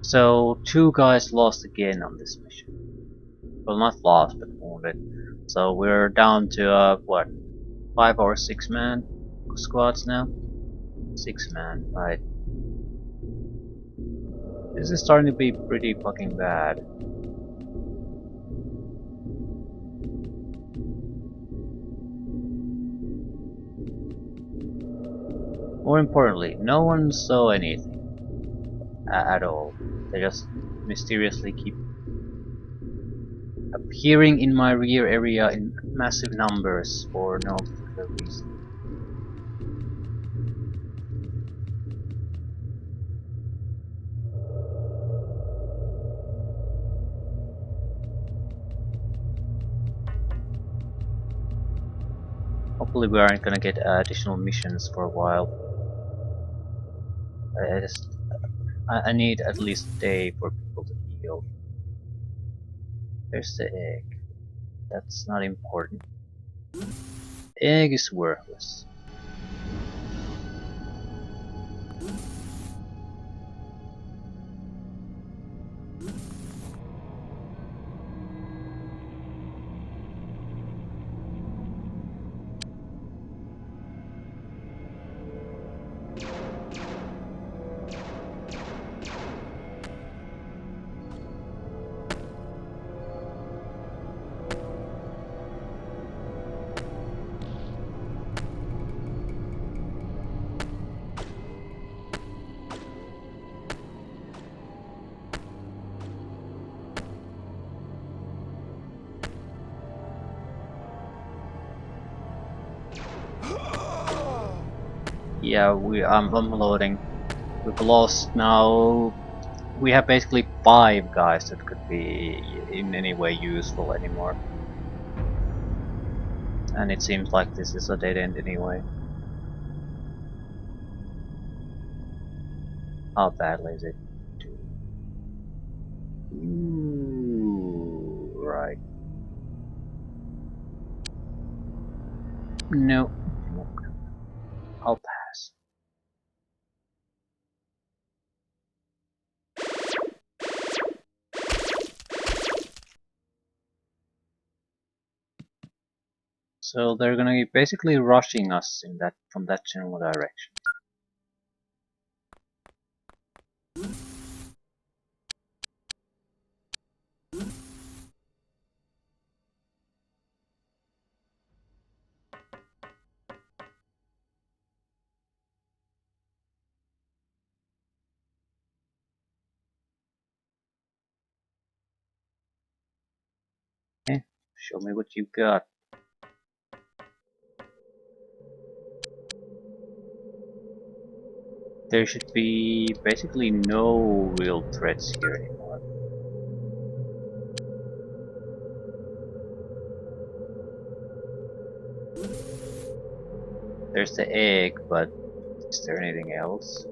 So, two guys lost again on this mission. Well, not lost, but wounded. So we're down to, what, 5 or 6 man squads now? 6 man, right. This is starting to be pretty fucking bad. More importantly, no one saw anything at all. They just mysteriously keep appearing in my rear area in massive numbers for no particular reason. Hopefully we aren't gonna get additional missions for a while. I need at least a day for people to heal. There's the egg. That's not important. Egg is worthless. Yeah, I'm loading. We've lost now. We have basically 5 guys that could be in any way useful anymore. And it seems like this is a dead end anyway. How badly is it? Ooh, right. No. I'll pass. So they're gonna be basically rushing us in that from that general direction. Okay, show me what you got. there should be basically no real threats here anymore. There's the egg, but is there anything else?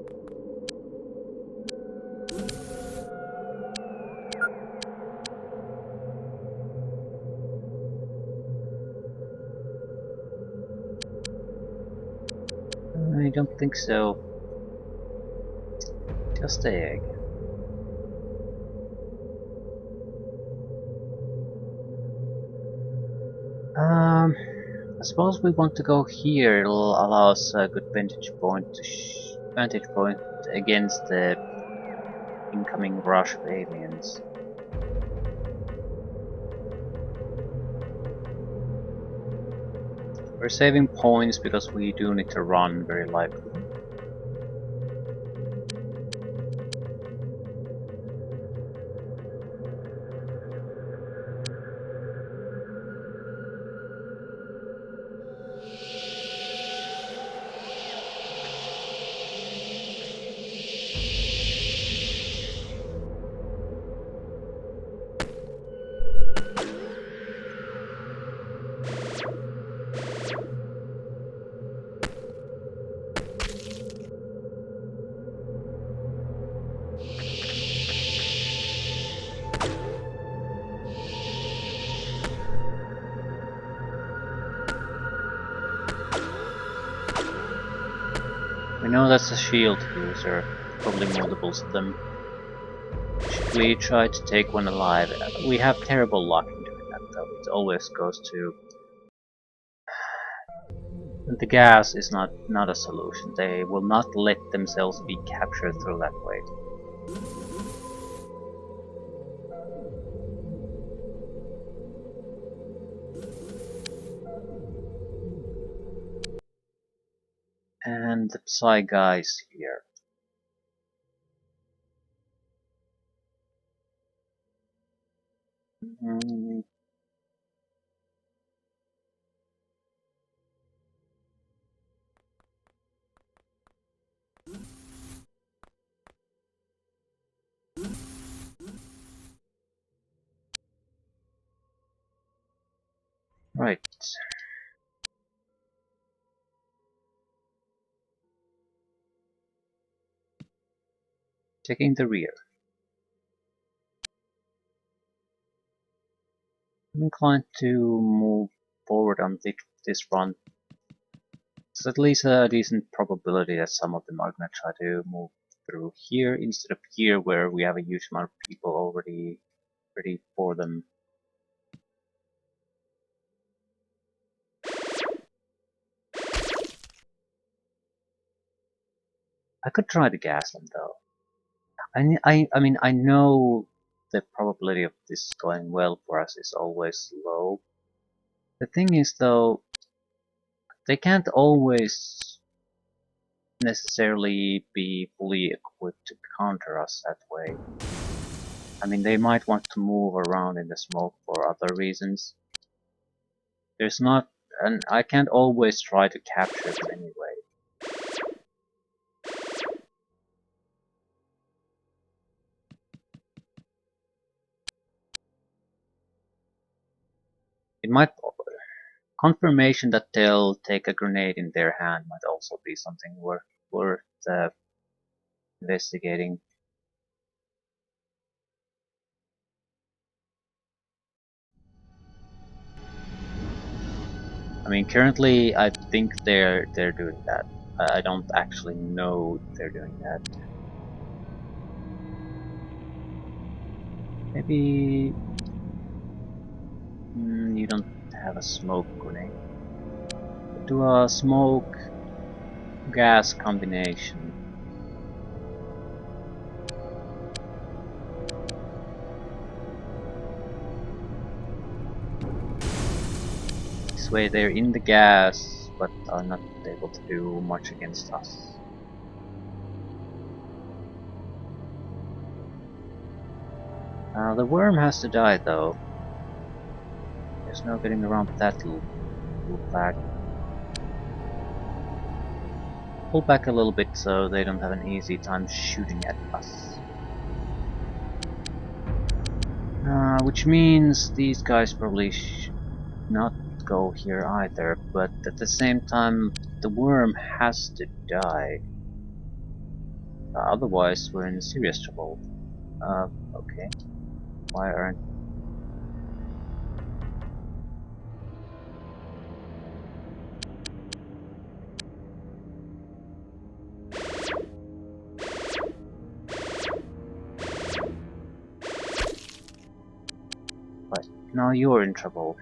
I don't think so. Just the egg. I suppose we want to go here. It'll allow us a good vantage point against the incoming rush of aliens. We're saving points because we do need to run very likely. We know that's a shield user, probably multiples of them. Should we try to take one alive? We have terrible luck in doing that though, it always goes to... The gas is not a solution, they will not let themselves be captured through that way. And the Psy guy is here. Right. Taking the rear. I'm inclined to move forward on this run. There's at least a decent probability that some of them are going to try to move through here instead of here where we have a huge amount of people already ready for them. I could try to gas them though. I mean I know the probability of this going well for us is always low. The thing is though, they can't always necessarily be fully equipped to counter us that way. I mean, they might want to move around in the smoke for other reasons. There's not, and I can't always try to capture them anyway. It might, confirmation that they'll take a grenade in their hand might also be something worth investigating. I mean, currently I think they're doing that. I don't actually know they're doing that. Maybe you don't have a smoke grenade. Do a smoke gas combination. This way they're in the gas, but are not able to do much against us. The worm has to die though. There's no getting around that little fact. pull back a little bit so they don't have an easy time shooting at us. Which means these guys probably should not go here either, but at the same time the worm has to die. Otherwise we're in serious trouble. Okay. Why aren't... But now you're in trouble.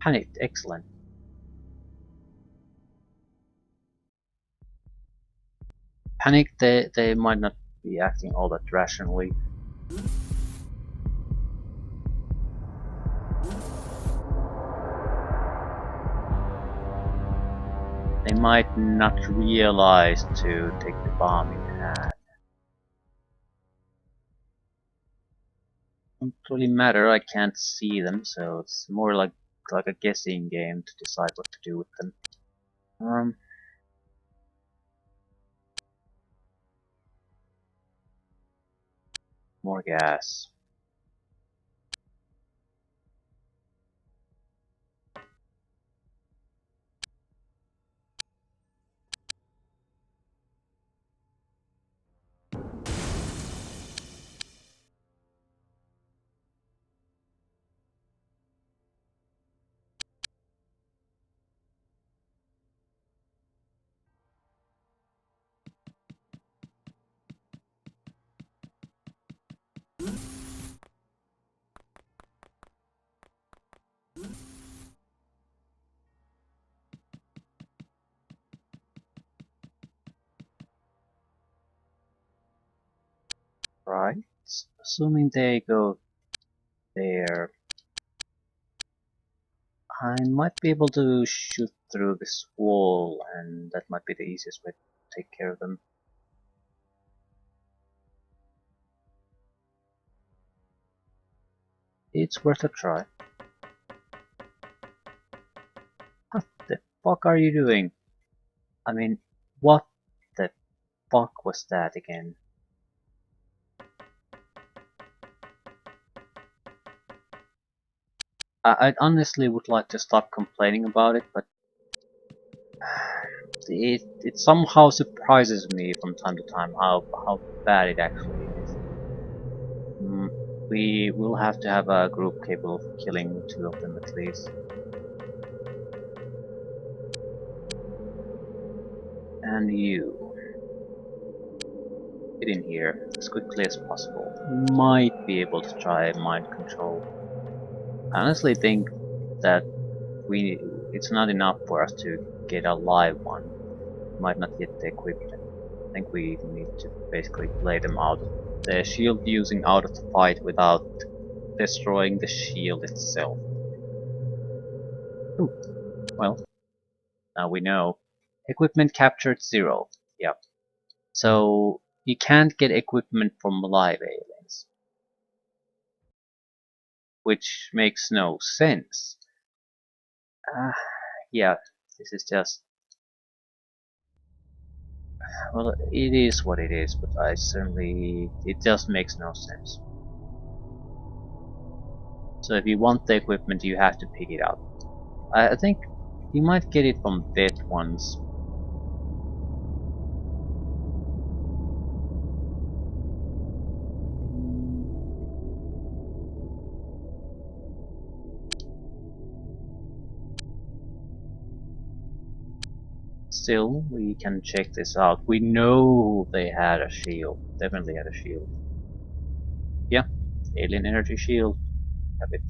Panicked, excellent. Panicked, they might not be acting all that rationally. They might not realize to take the bomb in hand. Doesn't really matter, I can't see them, so it's more like a guessing game to decide what to do with them. More gas. Right. Assuming they go there, I might be able to shoot through this wall, and that might be the easiest way to take care of them. It's worth a try. What the fuck are you doing? I mean, what the fuck was that again? I honestly would like to stop complaining about it, but it somehow surprises me from time to time how bad it actually is. We will have to have a group capable of killing 2 of them at least. And you. Get in here as quickly as possible. Might be able to try mind control. I honestly think that it's not enough for us to get a live one. Might not get the equipment. I think we need to basically play them out of the shield using out of the fight without destroying the shield itself. Ooh. Well, now we know. Equipment captured 0. Yep. So you can't get equipment from live aliens. Which makes no sense. Yeah, this is just... well, it is what it is, but it just makes no sense. So if you want the equipment, you have to pick it up. I think you might get it from dead ones. Still, we can check this out. We know they had a shield. Definitely had a shield. Yeah, alien energy shield. Have it.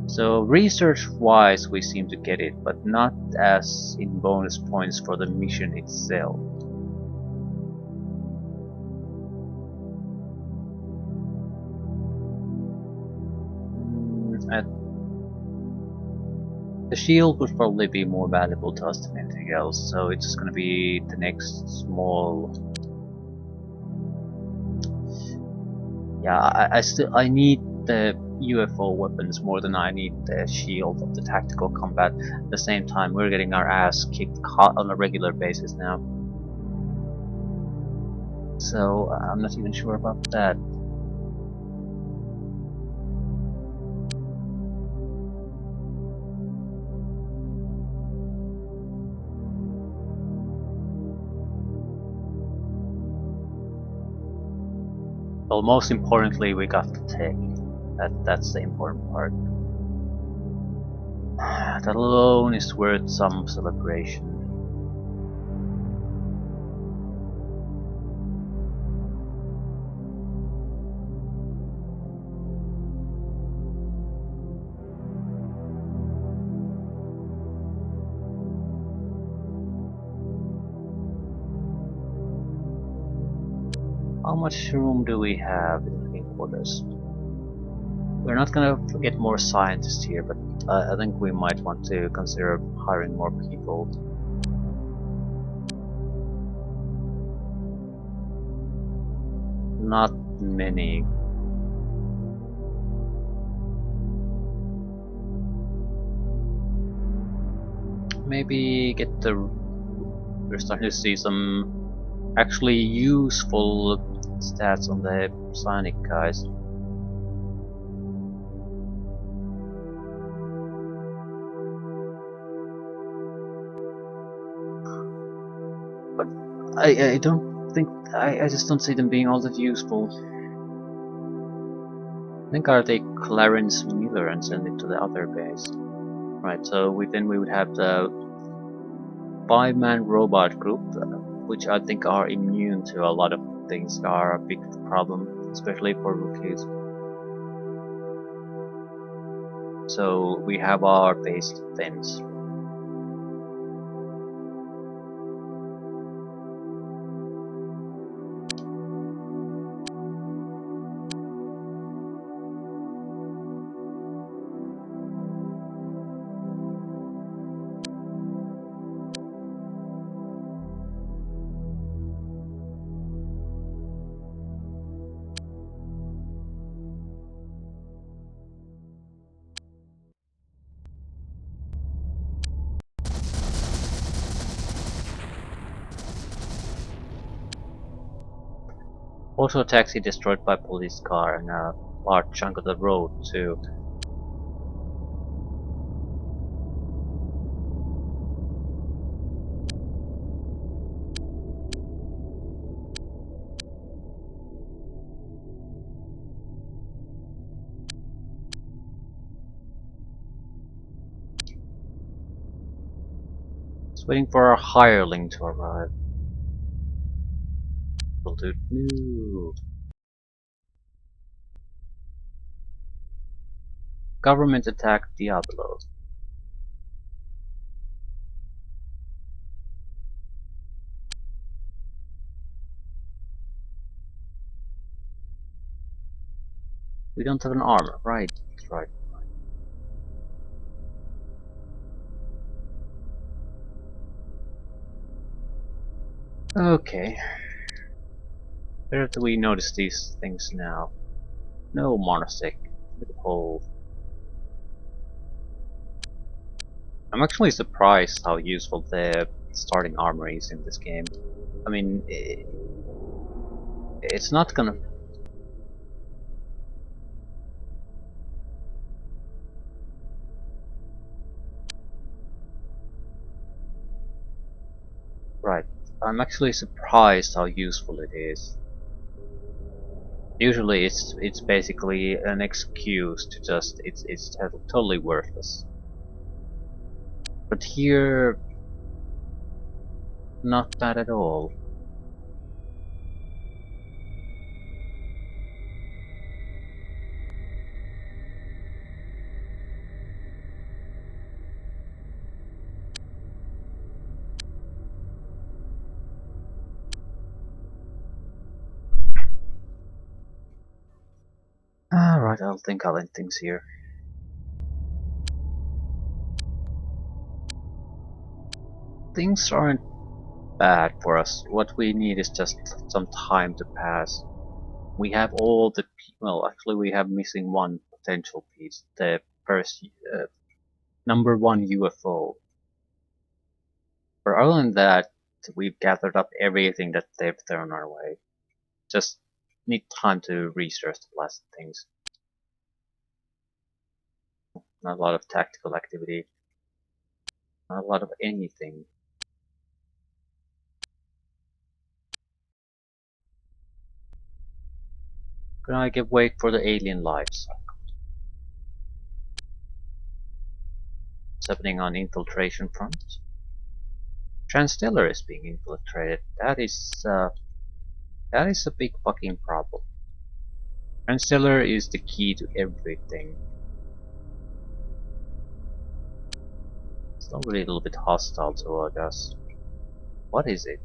So research-wise, we seem to get it, but not as in bonus points for the mission itself. The shield would probably be more valuable to us than anything else, so it's just gonna be the next small. Yeah, I need the UFO weapons more than I need the shield of the tactical combat. At the same time, we're getting our ass kicked on a regular basis now, so I'm not even sure about that. Well, most importantly, we got the tech. That's the important part. That alone is worth some celebration. How much room do we have in living quarters? We're not gonna get more scientists here, but I think we might want to consider hiring more people. Not many. Maybe get the... We're starting to see some actually useful stats on the psionic guys. But I don't think... I just don't see them being all that useful. I think I'll take Clarence Miller and send it to the other base. Right, so then we would have the 5-man robot group, which I think are immune to a lot of things that are a big problem, especially for rookies. So we have our base defense. Also a taxi destroyed by police car and a large chunk of the road too. Just waiting for our hireling to arrive. Will do. No. Government attack Diablo. We don't have an armor, right? Right. Okay. Where do we notice these things now? No, Monosec. Hole. I'm actually surprised how useful the starting armor is in this game. I mean, it's not gonna... Right. I'm actually surprised how useful it is. Usually it's basically an excuse to just... it's totally worthless. But here... not bad at all. Alright, I think I'll end things here. things aren't bad for us. What we need is just some time to pass. We have all the well, actually, we have missing one potential piece. The first number one UFO. But other than that, we've gathered up everything that they've thrown our way. Just need time to research the last things. Not a lot of tactical activity. Not a lot of anything. Can I wait for the alien life cycle? What's happening on infiltration front? Transstellar is being infiltrated. That is a big fucking problem. Transstellar is the key to everything. It's already a little bit hostile toward us. What is it?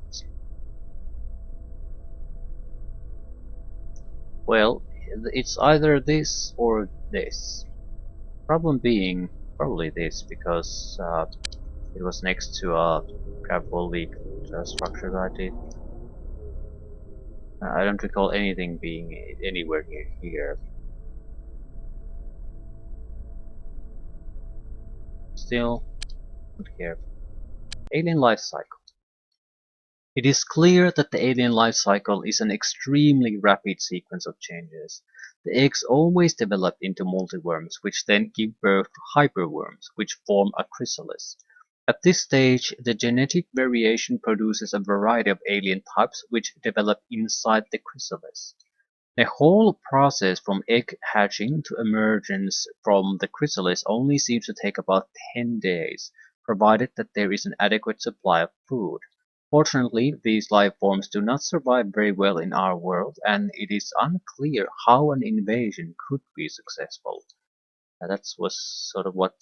Well, it's either this or this. Problem being, probably this, because it was next to a gravel leak structure that I did. I don't recall anything being anywhere near here. Still, not here. Alien life cycle. It is clear that the alien life cycle is an extremely rapid sequence of changes. The eggs always develop into multiworms, which then give birth to hyperworms, which form a chrysalis. At this stage, the genetic variation produces a variety of alien types which develop inside the chrysalis. The whole process from egg hatching to emergence from the chrysalis only seems to take about 10 days, provided that there is an adequate supply of food. Fortunately, these life forms do not survive very well in our world, and it is unclear how an invasion could be successful. That was sort of what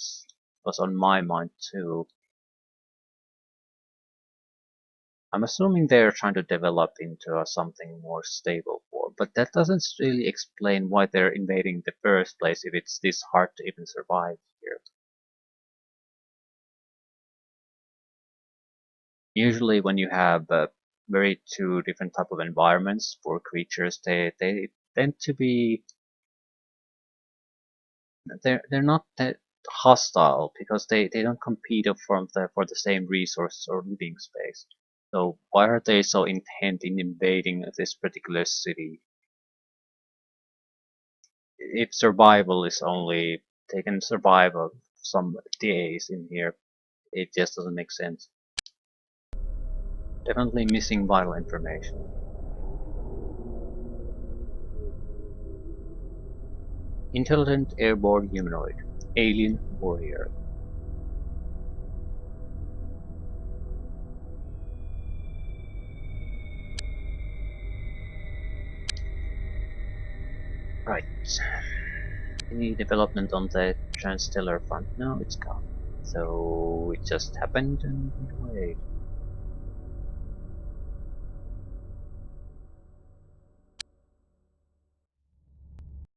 was on my mind too. I'm assuming they're trying to develop into something more stable form, but that doesn't really explain why they're invading in the first place if it's this hard to even survive here. Usually when you have very two different type of environments for creatures, they tend to be they're not that hostile because they don't compete for the same resources or living space. So why are they so intent in invading this particular city? If survival is only they can survive some days in here, it just doesn't make sense. Definitely missing vital information. Intelligent airborne humanoid. Alien warrior. Right. Any development on the Transstellar front? No, it's gone. So it just happened and went away.